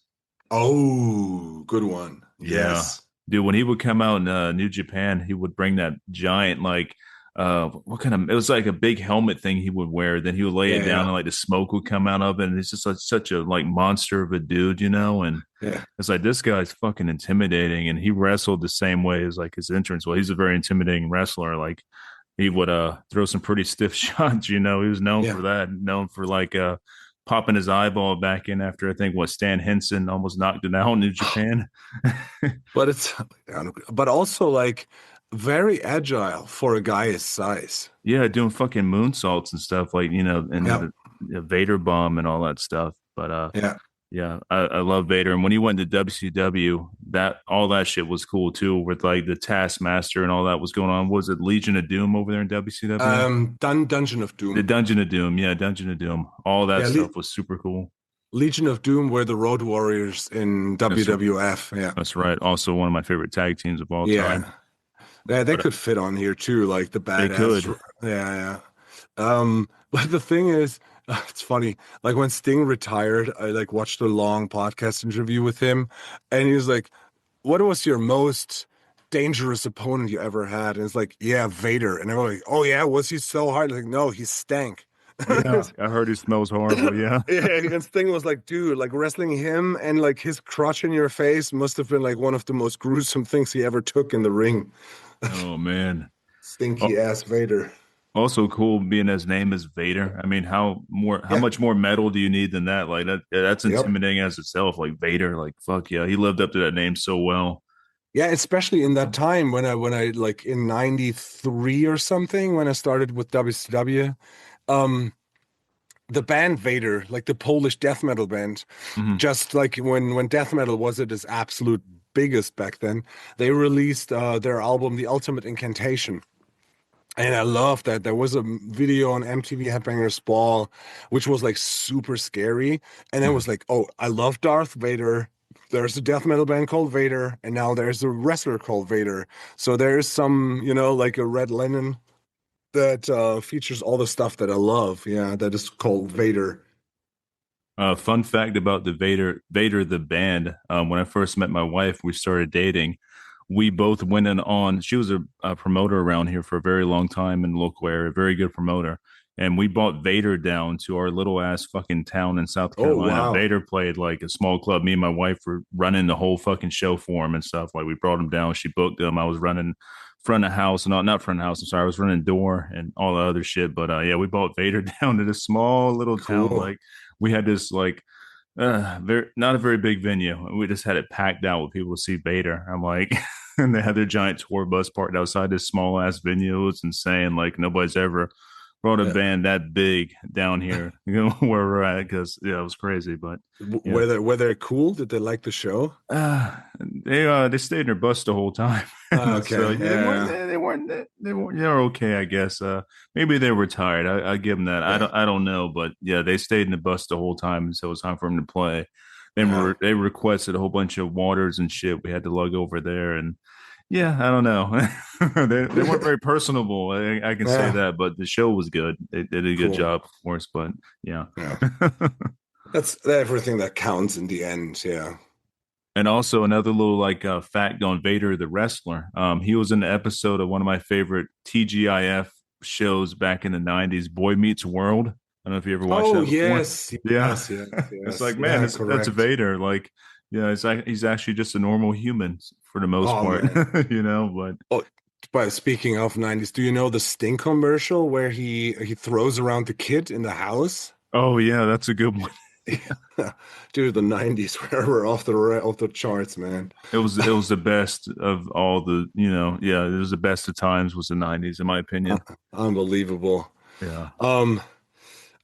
Oh, good one. Yeah. Yes. Dude, when he would come out in New Japan, he would bring that giant like what kind of it was like a big helmet thing he would wear. Then he would lay it Yeah, down yeah, and like the smoke would come out of it. And it's just like such a like monster of a dude, you know? And yeah. it's like this guy's fucking intimidating and he wrestled the same way as like his entrance. Well, he's a very intimidating wrestler. Like he would throw some pretty stiff shots, you know. He was known for Yeah. that, known for like popping his eyeball back in after I think what Stan Henson almost knocked it out in New Japan. But it's, but also like very agile for a guy his size. Yeah, doing fucking moonsaults and stuff like and Yeah, the Vader bomb and all that stuff. But yeah. yeah, I love Vader. And when he went to WCW, that all that shit was cool too, with like the Taskmaster and all that was going on. Was it Legion of Doom over there in WCW? Dungeon of The Doom. Dungeon of Doom, yeah, Dungeon of Doom. All that Yeah, stuff was super cool. Legion of Doom were the Road Warriors in That's WWF. Yeah, that's right. Also one of my favorite tag teams of all time. yeah. Yeah, they But could fit on here too, like the they badass. could. Yeah, yeah. But the thing is, it's funny. Like when Sting retired, I like watched a long podcast interview with him, and he was like, "What was your most dangerous opponent you ever had?" And it's like, "Yeah, Vader." And everyone like, "Oh yeah, was he so hard?" Like, no, he stank. Yeah, I heard he smells horrible. Yeah. Yeah, and Sting was like, dude, like wrestling him and like his crotch in your face must have been like one of the most gruesome things he ever took in the ring. Oh man. Stinky ass Vader. Also cool being his name is Vader. I mean, how Yeah. much more metal do you need than that? Like that's Yep. intimidating as itself. Like Vader, like fuck yeah, he lived up to that name so well. Yeah, especially in that time when I like in 93 or something when I started with WCW. Um the band Vader, like the Polish death metal band, Hmm. just like when death metal was at its absolute biggest back then, they released their album The Ultimate Incantation. And I love that. There was a video on MTV Headbangers Ball, which was like super scary. And then was like, oh, I love Darth Vader. There's a death metal band called Vader, and now there's a wrestler called Vader. So there's some, like a red linen that features all the stuff that I love. Yeah, that is called Vader. Fun fact about the Vader the band. When I first met my wife, we started dating. We both went in on. She was a promoter around here for a very long time in the local area, very good promoter. And we brought Vader down to our little ass fucking town in South Oh, Carolina. wow. Vader played like a small club. Me and my wife were running the whole fucking show for him and stuff. Like we brought him down. She booked him. I was running front of house, not front of house. I'm sorry, I was running door and all the other shit. But yeah, we brought Vader down to this small little town. Cool. Like we had this like very not a very big venue. We just had it packed out with people to see Vader. I'm like, and they had their giant tour bus parked outside this small ass venue. It's insane. Like nobody's ever brought a Yeah. band that big down here, where we're at. Because yeah, it was crazy. But yeah, Were they cool? Did they like the show? uh, they stayed in their bus the whole time. So Okay. yeah, Yeah. they were okay, I guess. Maybe they were tired. I give them that. Yeah. I don't know, but yeah, they stayed in the bus the whole time until it was time for them to play. Yeah. They requested a whole bunch of waters and shit. We had to lug over there, and yeah, I don't know. They weren't very personable. I can say Yeah. that, but the show was good. They did a good Cool. job, of course. But yeah. Yeah. That's everything that counts in the end. Yeah. And also another little like fact on Vader the wrestler. He was in the episode of one of my favorite TGIF shows back in the '90s, Boy Meets World. I don't know if you ever watched Oh, that before. yes. Yeah, Yes. Yes. it's Yes. like man, Yeah. that's Correct. Vader. Like, yeah, it's like he's actually just a normal human for the most Oh, part, man. you know. But Oh, but speaking of 90s, do you know the Sting commercial where he throws around the kid in the house? oh yeah, that's a good one. Dude, the 90s were off the charts, man. It was the best of all the, yeah, it was the best of times was the 90s in my opinion. Unbelievable. Yeah. Um,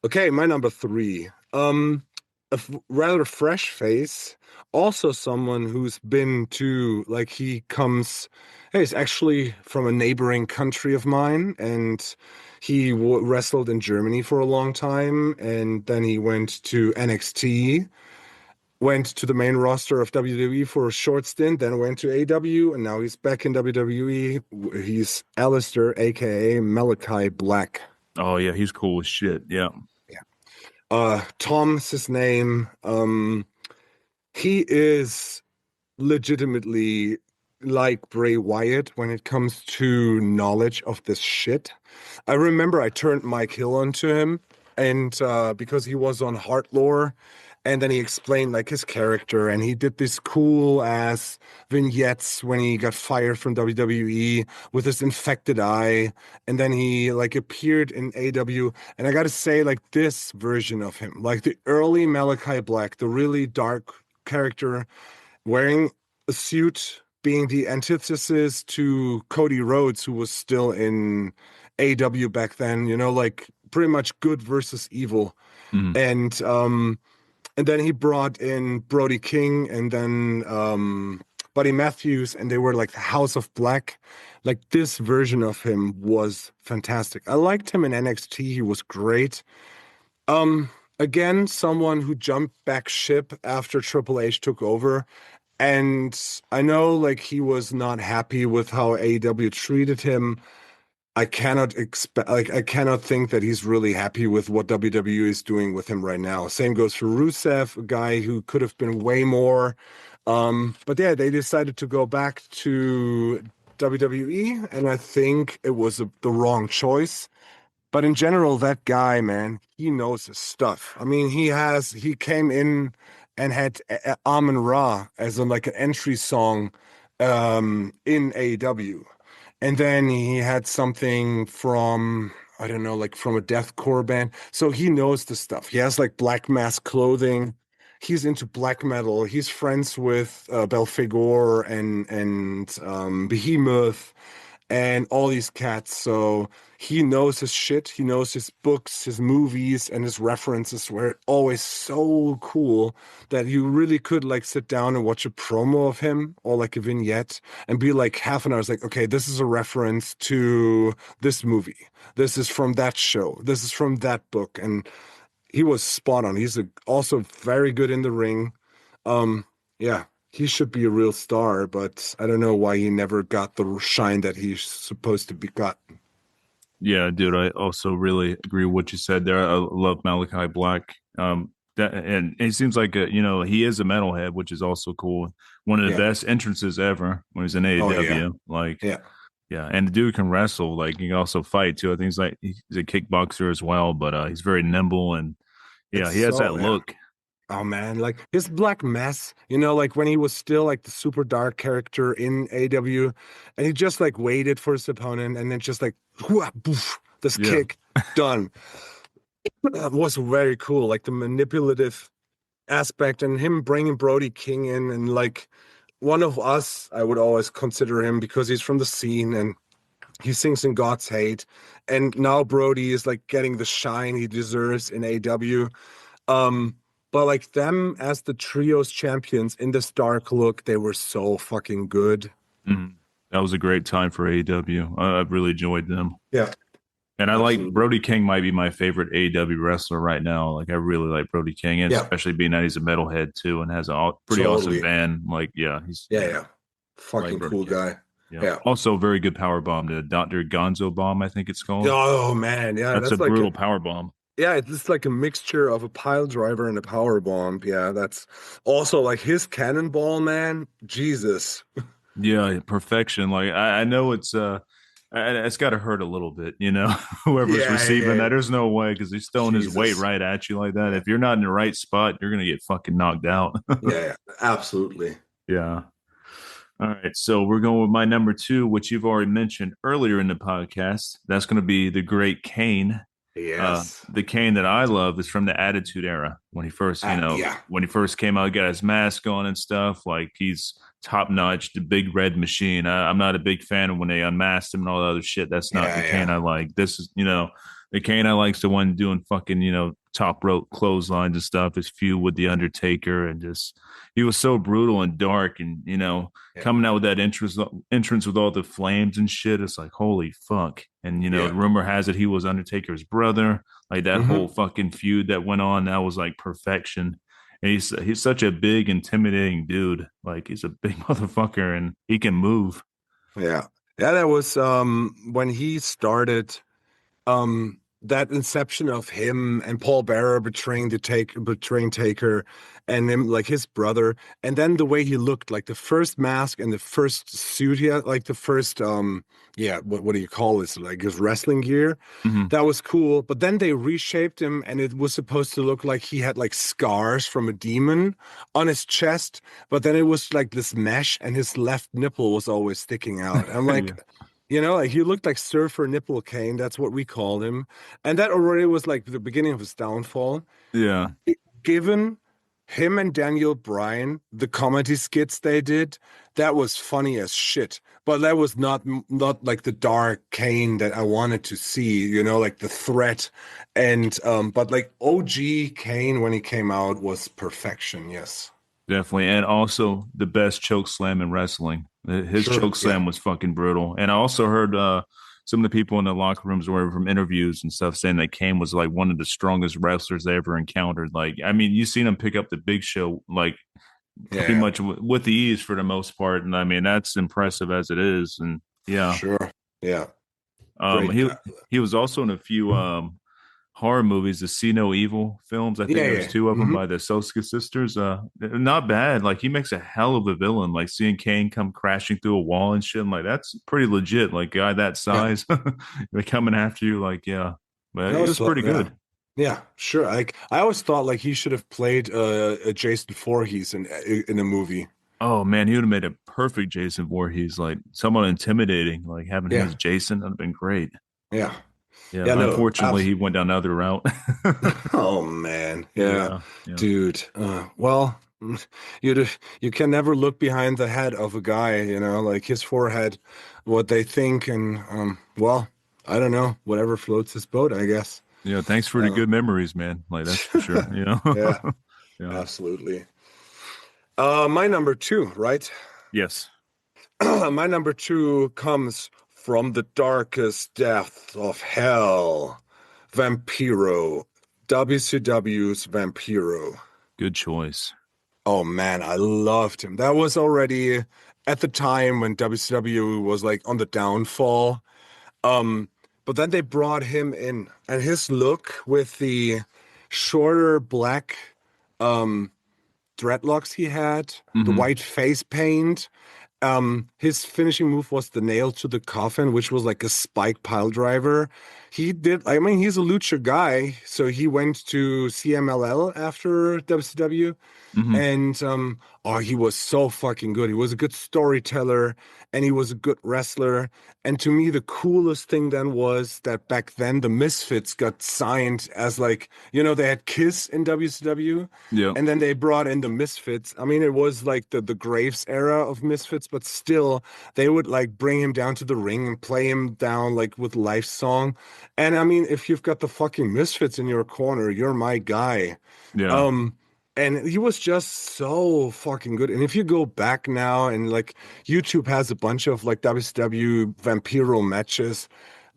okay, my number three. Rather fresh face. Also, someone who's been to, like, hey, he's actually from a neighboring country of mine, and he w wrestled in Germany for a long time, and then he went to NXT, went to the main roster of WWE for a short stint, then went to AW, and now he's back in WWE. He's Alistair, aka Malachi Black. Oh yeah, he's cool as shit. Yeah. Yeah. Tom's his name. He is legitimately like Bray Wyatt when it comes to knowledge of this shit. I remember I turned Mike Hill onto him, and because he was on Heart Lore, and then he explained like his character, and he did this cool ass vignettes when he got fired from WWE with his infected eye, and then he like appeared in AW, and I gotta say like this version of him, like the early Malachi Black, the really dark character wearing a suit, being the antithesis to Cody Rhodes, who was still in AW back then, like pretty much good versus evil. Mhm. And and then he brought in Brody King and then Buddy Matthews, and they were like the House of Black. Like this version of him was fantastic. I liked him in NXT. He was great. Um, Again, someone who jumped back ship after Triple H took over. And I know like he was not happy with how AEW treated him. I cannot think that he's really happy with what WWE is doing with him right now. Same goes for Rusev, a guy who could have been way more. But yeah, they decided to go back to WWE, and I think it was the wrong choice. But in general, that guy, man, he knows his stuff. I mean, he came in and had Amun Ra as like an entry song in AEW. And then he had something from, I don't know, like from a deathcore band. So he knows the stuff. He has like black mask clothing. He's into black metal. He's friends with Belphegor and Behemoth and all these cats. So he knows his shit. He knows his books, his movies, and his references were always so cool that you really could like sit down and watch a promo of him or like a vignette and be like half an hour. It's like, okay, this is a reference to this movie. This is from that show. This is from that book. And he was spot on. Also very good in the ring. Um, yeah, he should be a real star, but I don't know why he never got the shine that he's supposed to be got. Yeah, dude, I also really agree with what you said there. I love Malachi Black. And it seems like he is a metalhead, which is also cool. One of the Yeah. best entrances ever when he's in Oh yeah. AEW. Like, Yeah. yeah, and the dude can wrestle. Like, he can also fight too. I think he's a kickboxer as well, but he's very nimble and yeah, It's he has that so yeah. look. Oh man, like his Black Mass, like when he was still like the super dark character in AW, and he just like waited for his opponent and then just like whooah, boof, this Yeah. kick done. That was very cool, like the manipulative aspect and him bringing Brody King in and like one of us, I would always consider him because he's from the scene and he sings in God's hate. And now Brody is like getting the shine he deserves in AW. Um, but like them as the trios champions in this dark look, they were so fucking good. Mhm. That was a great time for AEW. I really enjoyed them. Yeah, And I like absolutely. Brody King might be my favorite AEW wrestler right now. Like I really like Brody King, and Yeah, especially being that he's a metalhead too and has a pretty awesome totally. van. Like yeah, he's Yeah, yeah, yeah. I like Fucking Brody cool King. guy. Yeah. Yeah. Also very good power bomb, the Dr. Gonzo bomb, I think it's called. Oh man, yeah, That's a that's like brutal power bomb. yeah, it's like a mixture of a pile driver and a power bomb. Yeah, that's also like his cannonball, man. Jesus. Yeah, perfection. Like I know it's got to hurt a little bit, whoever's Yeah, receiving yeah, that. There's no way because he's throwing his weight Jesus. right at you like that. Yeah, If you're not in the right spot, you're gonna get fucking knocked out. yeah, yeah, absolutely. Yeah. All right. So we're going with my number two, which you've already mentioned earlier in the podcast. That's going to be the Great Kane. Yes. The Kane that I love is from the Attitude Era when he first, Yeah. when he first came out, he got his mask on and stuff. Like he's top notch, the big red machine. I'm not a big fan of when they unmasked him and all the other shit. That's not the Yeah, Kane yeah. I like. This is, the Kane I like is the one doing fucking, top rope clotheslines and stuff. His feud with the Undertaker and just he was so brutal and dark and Yeah. coming out with that entrance with all the flames and shit. It's like holy fuck. And Yeah. the rumor has it he was Undertaker's brother. Like that whole Hmm. fucking feud that went on, that was like perfection. And he's such a big, intimidating dude. Like he's a big motherfucker, and he can move. Yeah. Yeah, that was when he started that inception of him and Paul Bearer betraying Taker and him like his brother, and then the way he looked, like the first mask and the first suit he had, like the first yeah, what do you call this, like his wrestling gear, Hmm. that was cool. But then they reshaped him and it was supposed to look like he had like scars from a demon on his chest, but then it was like this mesh and his left nipple was always sticking out. I'm like, Yeah, like he looked like Surfer Nipple Kane. That's what we called him. And that already was like the beginning of his downfall. yeah, Given him and Daniel Bryan, the comedy skits they did, that was funny as shit. But that was not like the dark Kane that I wanted to see, like the threat. And but like OG Kane when he came out was perfection, yes. definitely. And also the best choke slam in wrestling. His Sure. choke Yeah. slam was fucking brutal. And I also heard some of the people in the locker rooms or from interviews and stuff saying that Kane was like one of the strongest wrestlers they ever encountered. Like, I mean, you seen him pick up the Big Show like pretty Yeah. much with the ease for the most part. And I mean, that's impressive as it is. And yeah, Sure. Yeah. um, Great he guy. he was also in a few horror movies, the See No Evil films. I think Yeah, there's yeah. two of them Hmm. by the Soska sisters. Not bad. Like he makes a hell of a villain. Like seeing Kane come crashing through a wall and shit. I'm like that's pretty legit. Like guy that Yeah. size, they're coming after you. Like yeah, but That it was was pretty yeah. good. Yeah, sure. Like I always thought like he should have played a Jason Voorhees in a movie. Oh man, he would have made a perfect Jason Voorhees. Like someone intimidating. Like having him Yeah. as Jason, that'd have been great. Yeah. Yeah, Yeah, no. unfortunately, he went down the other route. Oh man. Yeah. Yeah, yeah, Dude. Well, you can never look behind the head of a guy, like his forehead, what they think and well, I don't know, whatever floats his boat, I guess. yeah. Thanks for the Uh, good memories, man. Like that's for sure. yeah, Yeah. absolutely. My number two, right? Yes. My number two comes from the darkest depths of hell. Vampiro. WCW's Vampiro. Good choice. Oh man, I loved him. That was already at the time when WCW was like on the downfall. Um, but then they brought him in, and his look with the shorter black um dreadlocks he had, the Hmm. white face paint. His finishing move was the nail to the coffin, which was like a spike pile driver. I mean, he's a lucha guy, so he went to CMLL after WCW. Hmm. And oh, he was so fucking good. He was a good storyteller and he was a good wrestler. And to me, the coolest thing then was that back then the Misfits got signed as like, they had Kiss in WCW Yeah. and then they brought in the Misfits. I mean, it was like the Graves era of Misfits, but still they would like bring him down to the ring and play him down like with life song. And I mean, if you've got the fucking Misfits in your corner, you're my guy. Yeah. Um, and he was just so fucking good. And if you go back now and like YouTube has a bunch of like WCW Vampiro matches,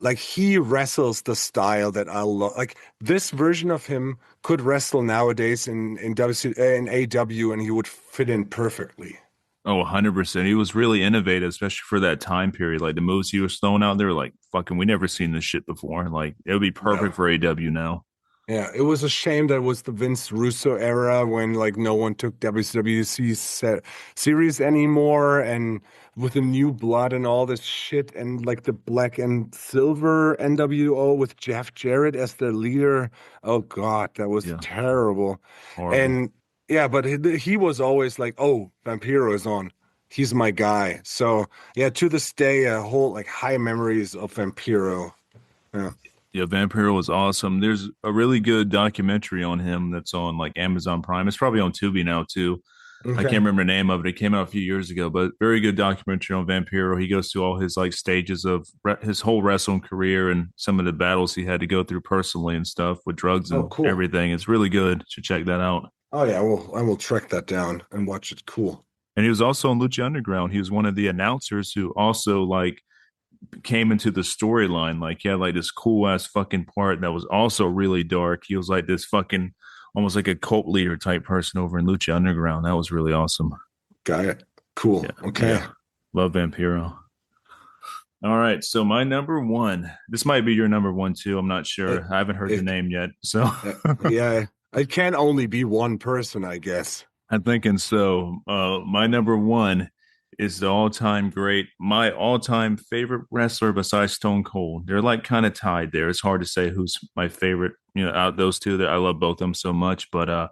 like he wrestles the style that I love. Like this version of him could wrestle nowadays in in AW and he would fit in perfectly. Oh, 100%. He was really innovative, especially for that time period. Like the moves he was throwing out there, like fucking, we never seen this shit before. Like it would be No. perfect for AW now. Yeah, it was a shame that it was the Vince Russo era when like no one took WWC series anymore, and with the new blood and all this shit, and like the black and silver NWO with Jeff Jarrett as the leader. Oh God, that was Yeah. terrible. Horrible. And yeah, but he was always like, oh, Vampiro is on. He's my guy. So yeah, to this day, a whole like high memories of Vampiro. Yeah. Yeah, Vampiro was awesome. There's a really good documentary on him that's on like Amazon Prime. It's probably on Tubi now too. I can't Okay. remember the name of it. It came out a few years ago, but very good documentary on Vampiro. He goes through all his like stages of his whole wrestling career and some of the battles he had to go through personally and stuff with drugs Oh, and cool. everything. It's really good. Should check that out. Oh yeah, I will track that down and watch it. Cool. And he was also on Lucha Underground. He was one of the announcers who also like came into the storyline. Like he had like this cool ass fucking part that was also really dark. He was like this fucking almost like a cult leader type person over in Lucha Underground. That was really awesome. Got it. Cool. Yeah, Okay. yeah. Love Vampiro. All right, so my number one. This might be your number one too. I'm not sure. It, I haven't heard the it, name yet, so yeah, it can only be one person, I guess. I'm thinking so. My number one is the all-time great, my all-time favorite wrestler besides Stone Cold. They're like kind of tied there. It's hard to say who's my favorite. Out those two, that I love both of them so much, but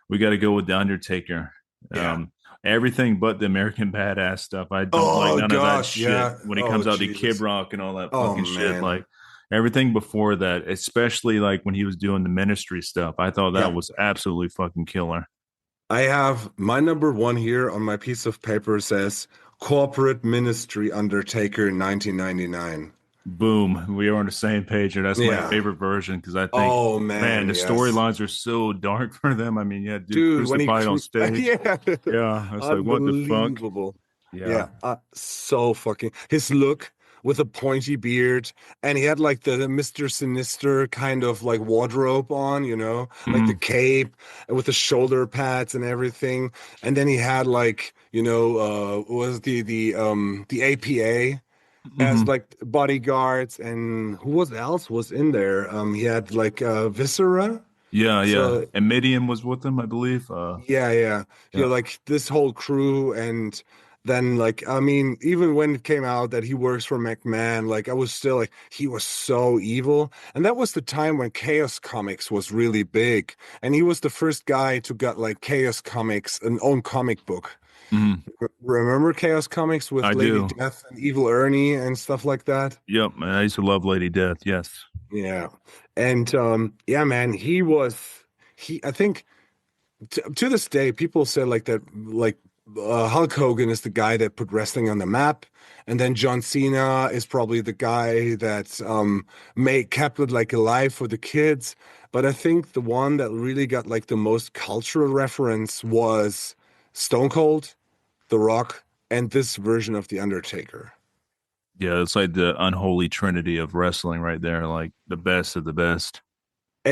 we got to go with the Undertaker. Yeah. Everything but the American Badass stuff. I don't like Oh none of that gosh, shit yeah. when it Oh comes out to Kid Jesus. Rock and all that Oh fucking shit. man. Like everything before that, especially like when he was doing the ministry stuff. I thought that Yeah. was absolutely fucking killer. I have my number one here on my piece of paper says Corporate Ministry Undertaker 1999. Boom, we are on the same page, and that's my Yeah. favorite version because I think, Oh man, man, the yes. storylines are so dark for them. I mean, yeah, dude Dude, when he crucified on stage. yeah. Yeah, I was like, what the fuck? Unbelievable. Yeah. Yeah, so fucking his look with a pointy beard, and he had like the Mr. Sinister kind of like wardrobe on, like the Mhm. cape and with the shoulder pads and everything. And then he had like, was the APA as Mhm. like bodyguards, and who was else was in there? He had like Viscera. Yeah, yeah. So And Midian was with them, I believe. yeah, yeah. Yeah. Like this whole crew, and then like I mean, even when it came out that he works for McMahon, like I was still like he was so evil. And that was the time when Chaos Comics was really big. And he was the first guy to get like Chaos Comics, an own comic book. Mhm. Remember Chaos Comics with I Lady do. Death and Evil Ernie and stuff like that? Yep, man. I used to love Lady Death. Yes. Yeah. And yeah, man, he I think to this day, people say like that, like Hulk Hogan is the guy that put wrestling on the map, and then John Cena is probably the guy that made kept it like alive for the kids. But I think the one that really got like the most cultural reference was Stone Cold, The Rock, and this version of The Undertaker. Yeah, it's like the unholy trinity of wrestling right there, like the best of the best.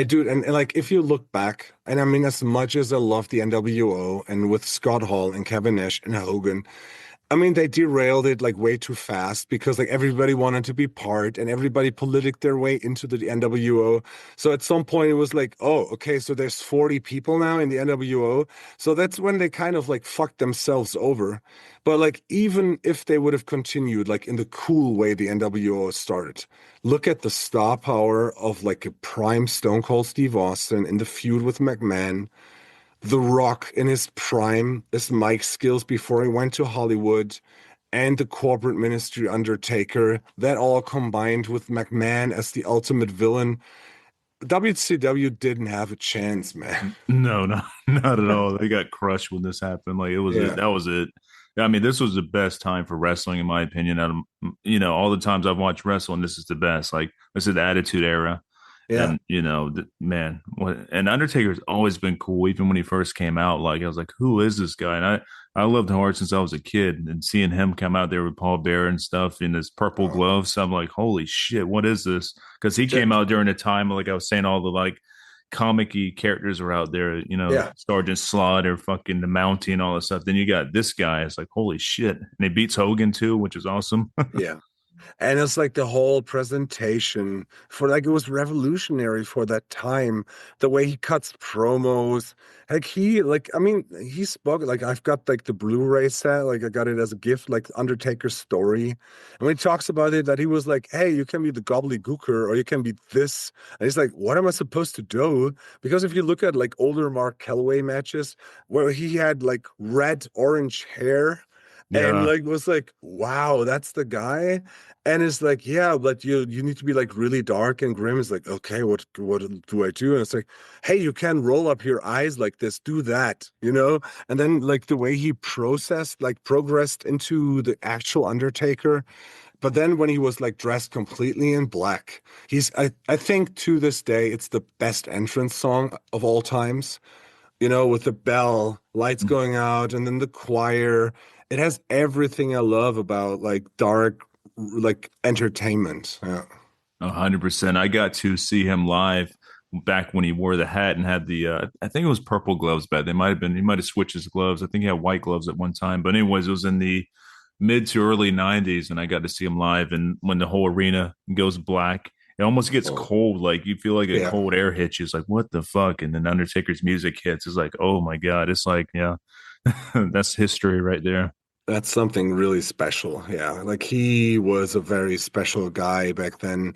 Dude, and like if you look back, and I mean, as much as I love the NWO and with Scott Hall and Kevin Nash and Hogan, I mean, they derailed it like way too fast because like everybody wanted to be part and everybody politic their way into the NWO. So at some point it was like, oh, okay, so there's 40 people now in the NWO. So that's when they kind of like fucked themselves over. But like even if they would have continued like in the cool way the NWO started, look at the star power of like a prime Stone Cold Steve Austin in the feud with McMahon, the Rock in his prime, his mic skills before he went to Hollywood, and the corporate ministry Undertaker, that all combined with McMahon as the ultimate villain. WCW didn't have a chance, man. No, no, not at all. They got crushed when this happened. Like it was it. Yeah, That was it. I mean, this was the best time for wrestling, in my opinion. Out of all the times I've watched wrestling, this is the best. Like this is the Attitude Era, yeah, and man, what? And Undertaker's always been cool, even when he first came out. Like I was like, who is this guy? And I loved Hart since I was a kid, and seeing him come out there with Paul Bearer and stuff in his purple oh, gloves, I'm like, holy shit, what is this? Because he came shit. out during a time, like I was saying, all the like comic-y characters were out there, Yeah, Sergeant Slaughter, fucking the Mountie and all this stuff. Then you got this guy. It's like, holy shit. And he beats Hogan too, which is awesome. yeah. And it's like the whole presentation for like it was revolutionary for that time. The way he cuts promos, like I mean, he spoke like I've got like the Blu-ray set, like I got it as a gift, like Undertaker's story. And when he talks about it, that he was like, "Hey, you can be the gobbledygooker, or you can be this." And he's like, "What am I supposed to do?" Because if you look at like older Mark Calloway matches where he had like red orange hair. and Yeah. like was like, wow, that's the guy. And it's like, yeah, but you need to be like really dark and grim. It's like, okay, what do I do? And it's like, hey, you can roll up your eyes like this, do that, you know? And then like the way he progressed into the actual Undertaker. But then when he was like dressed completely in black, I think to this day it's the best entrance song of all times, you know, with the bell, lights going out, and then the choir. It has everything I love about like dark, like entertainment. Yeah. 100%. I got to see him live back when he wore the hat and had the I think it was purple gloves back. They might have been he might have switched his gloves. I think he had white gloves at one time. But anyways, it was in the mid to early 90s and I got to see him live and when the whole arena goes black, it almost gets Oh, cold. Like you feel like a yeah. cold air hits you. It's like, what the fuck? And then Undertaker's music hits. It's like, oh my God. It's like, yeah, that's history right there. That's something really special. Yeah. Like he was a very special guy back then.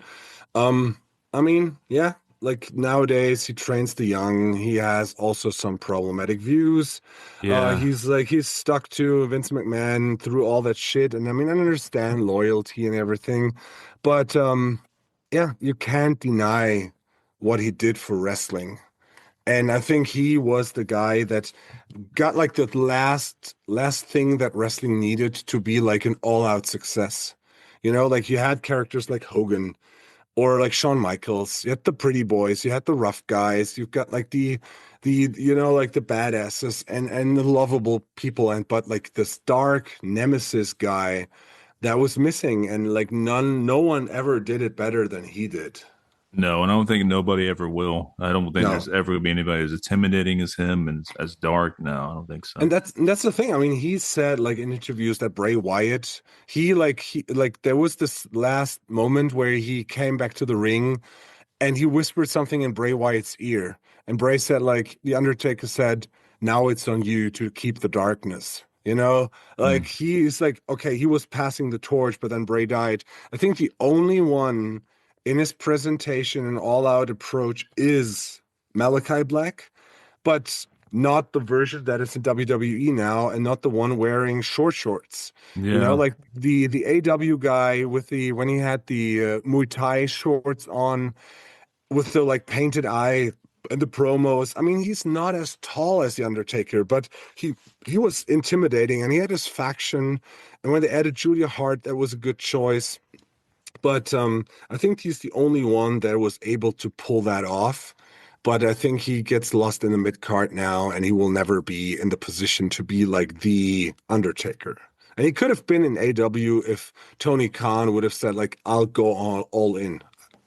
Um, I mean, yeah, like nowadays he trains the young. He has also some problematic views. Yeah. He's stuck to Vince McMahon through all that shit. And I mean, I understand loyalty and everything, but yeah, you can't deny what he did for wrestling. And I think he was the guy that got like the last thing that wrestling needed to be like an all-out success. You know, like you had characters like Hogan or like Shawn Michaels. You had the pretty boys, you had the rough guys, you've got like the you know like the badasses and the lovable people and but like this dark nemesis guy that was missing and like no one ever did it better than he did. No, and I don't think nobody ever will. I don't think there's No. ever gonna be anybody as intimidating as him and as dark. No, I don't think so. And that's the thing. I mean, he said like in interviews that Bray Wyatt, he like there was this last moment where he came back to the ring and he whispered something in Bray Wyatt's ear. And Bray said, like, The Undertaker said, now it's on you to keep the darkness. You know, like Mm. he's like, okay, he was passing the torch, but then Bray died. I think the only one in his presentation and all out approach is Malachi Black, but not the version that is in WWE now and not the one wearing short shorts. You know, Yeah. like the AW guy with the when he had the Muay Thai shorts on with the like painted eye and the promos. I mean, he's not as tall as the Undertaker, but he was intimidating and he had his faction. And when they added Julia Hart, that was a good choice. But I think he's the only one that was able to pull that off. But I think he gets lost in the mid card now, and he will never be in the position to be like the Undertaker. And he could have been in AW if Tony Khan would have said like, "I'll go all in."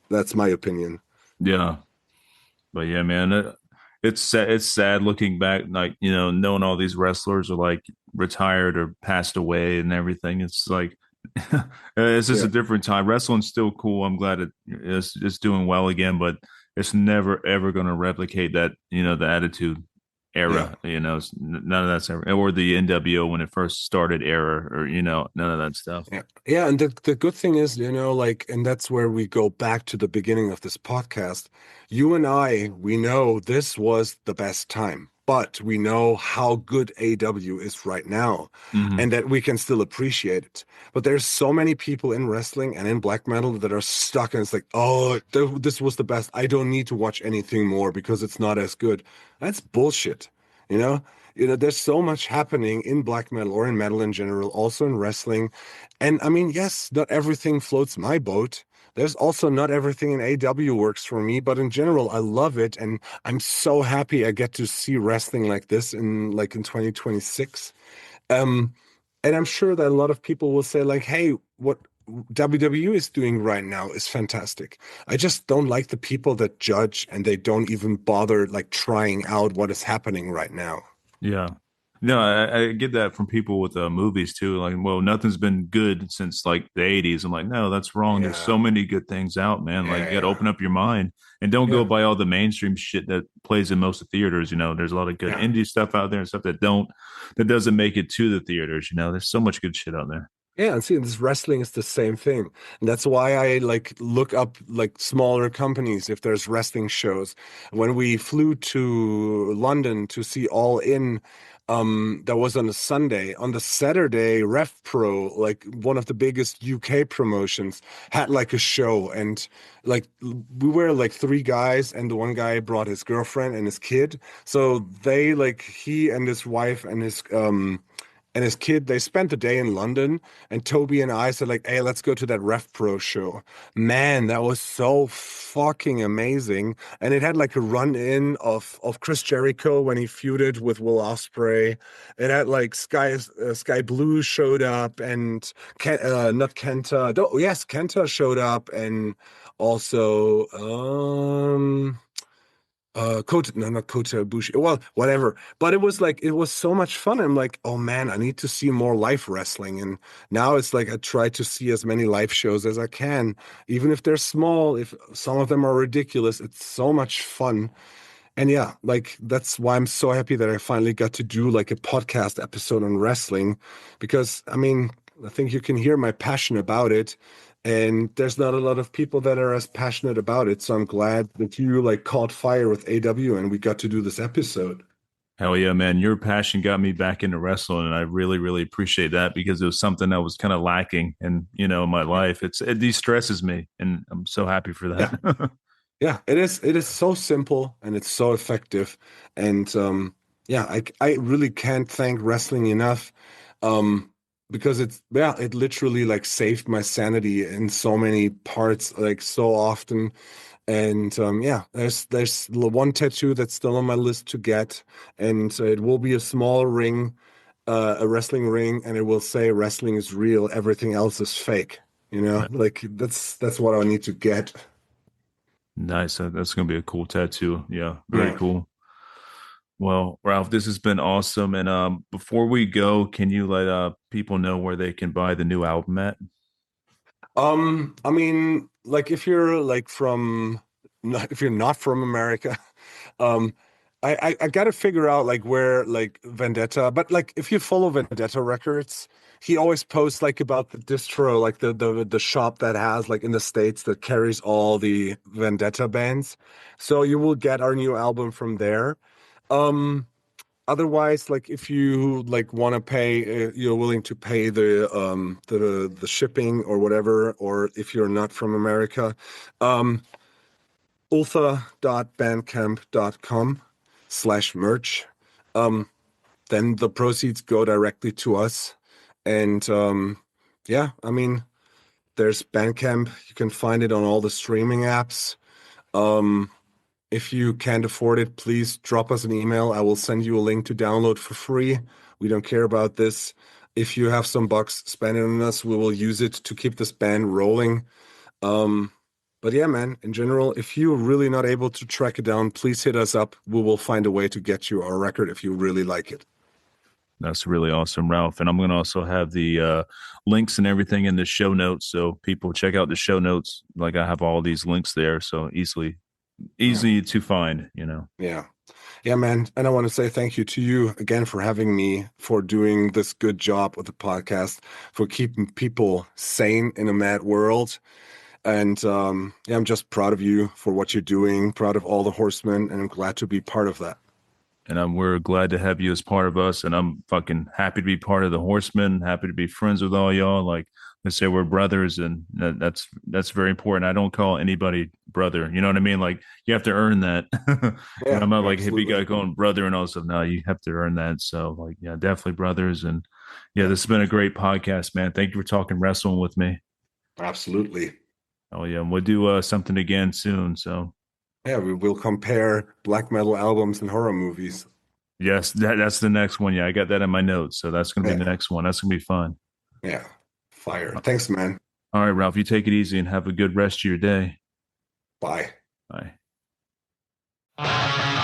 That's my opinion. Yeah. But yeah, man, it's sad, it's sad looking back, like, knowing all these wrestlers are like retired or passed away and everything. It's like it's just Yeah, a different time. Wrestling's still cool. I'm glad it's doing well again, but it's never ever going to replicate that, the Attitude yeah. era. None of that's ever, or the NWO when it first started era, or none of that stuff. Yeah. Yeah, and the good thing is, you know, like, and that's where we go back to the beginning of this podcast. You and I, we know this was the best time, but we know how good AW is right now Hmm. and that we can still appreciate it. But there's so many people in wrestling and in black metal that are stuck and it's like, oh, this was the best. I don't need to watch anything more because it's not as good. That's bullshit, you know? You know, there's so much happening in black metal or in metal in general, also in wrestling. And I mean, yes, not everything floats my boat. There's also not everything in AW works for me, but in general, I love it. And I'm so happy I get to see wrestling like this in 2026. Um, and I'm sure that a lot of people will say, like, hey, what WWE is doing right now is fantastic. I just don't like the people that judge and they don't even bother like trying out what is happening right now. Yeah. No, I get that from people with movies too. Like, well, nothing's been good since like the 80s. I'm like, no, that's wrong. There's Yeah, so many good things out, man. Like, you got to yeah, open up your mind and don't go yeah, by all the mainstream shit that plays in most of theaters. There's a lot of good yeah. indie stuff out there and stuff that doesn't make it to the theaters. There's so much good shit out there. Yeah, and see, this wrestling is the same thing. And that's why I like look up like smaller companies if there's wrestling shows. When we flew to London to see All In, that was on a Sunday. On the Saturday, Rev Pro, like one of the biggest UK promotions, had like a show. And like we were like three guys, and the one guy brought his girlfriend and his kid. So they like he and his wife and his kid, they spent the day in London, and Toby and I said, like, hey, let's go to that Rev Pro show. Man, that was so fucking amazing. And it had like a run-in of Chris Jericho when he feuded with Will Ospreay. It had like Sky Blue showed up, and not Kenta. Oh, yes, Kenta showed up, and also Kota, no, not Kota Ibushi. Well, whatever. But it was like it was so much fun. I'm like, oh man, I need to see more live wrestling. And now it's like I try to see as many live shows as I can, even if they're small. If some of them are ridiculous, it's so much fun. And yeah, like that's why I'm so happy that I finally got to do like a podcast episode on wrestling, because I mean, I think you can hear my passion about it. And there's not a lot of people that are as passionate about it. So I'm glad that you like caught fire with AW and we got to do this episode. Hell yeah, man. Your passion got me back into wrestling, and I really, really appreciate that because it was something that was kind of lacking in my life. It de-stresses me, and I'm so happy for Yeah. that. Yeah, it is. It is so simple and it's so effective. And yeah, I really can't thank wrestling enough. Um, because it's yeah, it literally like saved my sanity in so many parts, like so often. And yeah, there's one tattoo that's still on my list to get, and it will be a small ring, a wrestling ring, and it will say wrestling is real, everything else is fake. You know, like that's what I need to get. Nice. That's going to be a cool tattoo. Yeah, very Yeah. cool. Well, Ralph, this has been awesome. And before we go, can you let people know where they can buy the new album at? I mean, like if you're like from, if you're not from America, um, I gotta figure out like where like Vendetta, but like if you follow Vendetta Records, he always posts like about the distro, like the shop that has like in the States that carries all the Vendetta bands. So you will get our new album from there. Um, Otherwise, like if you like want to pay, you're willing to pay the shipping or whatever, or if you're not from America, um, ultha.bandcamp.com/merch. Um, then the proceeds go directly to us. And yeah, I mean, there's Bandcamp. You can find it on all the streaming apps. Um, if you can't afford it, please drop us an email. I will send you a link to download for free. We don't care about this. If you have some bucks, spend it on us. We will use it to keep this band rolling. Um, but yeah, man, in general, if you're really not able to track it down, please hit us up. We will find a way to get you our record if you really like it. That's really awesome, Ralph. And I'm going to also have the links and everything in the show notes. So people check out the show notes. Like I have all these links there. So Yeah. easy to find. Yeah. Yeah, man. And I want to say thank you to you again for having me, for doing this good job with the podcast, for keeping people sane in a mad world. And yeah, I'm just proud of you for what you're doing, proud of all the horsemen, and I'm glad to be part of that. And we're glad to have you as part of us. And I'm fucking happy to be part of the Horsemen. Happy to be friends with all y'all. Like they say, we're brothers, and that's very important. I don't call anybody brother. You know what I mean? Like you have to earn that. Yeah, I'm not like hippie absolutely. guy going brother and all stuff. No, you have to earn that. So like, yeah, definitely brothers. And yeah, Yeah, this has been a great podcast, man. Thank you for talking wrestling with me. absolutely. Oh yeah, and we'll do something again soon. So Yeah, we will compare black metal albums and horror movies. yes, that's the next one. Yeah, I got that in my notes. So that's gonna be the Yeah, next one. That's gonna be fun. yeah. Fire. Thanks, man. All right, Ralph, you take it easy and have a good rest of your day. Bye. Bye.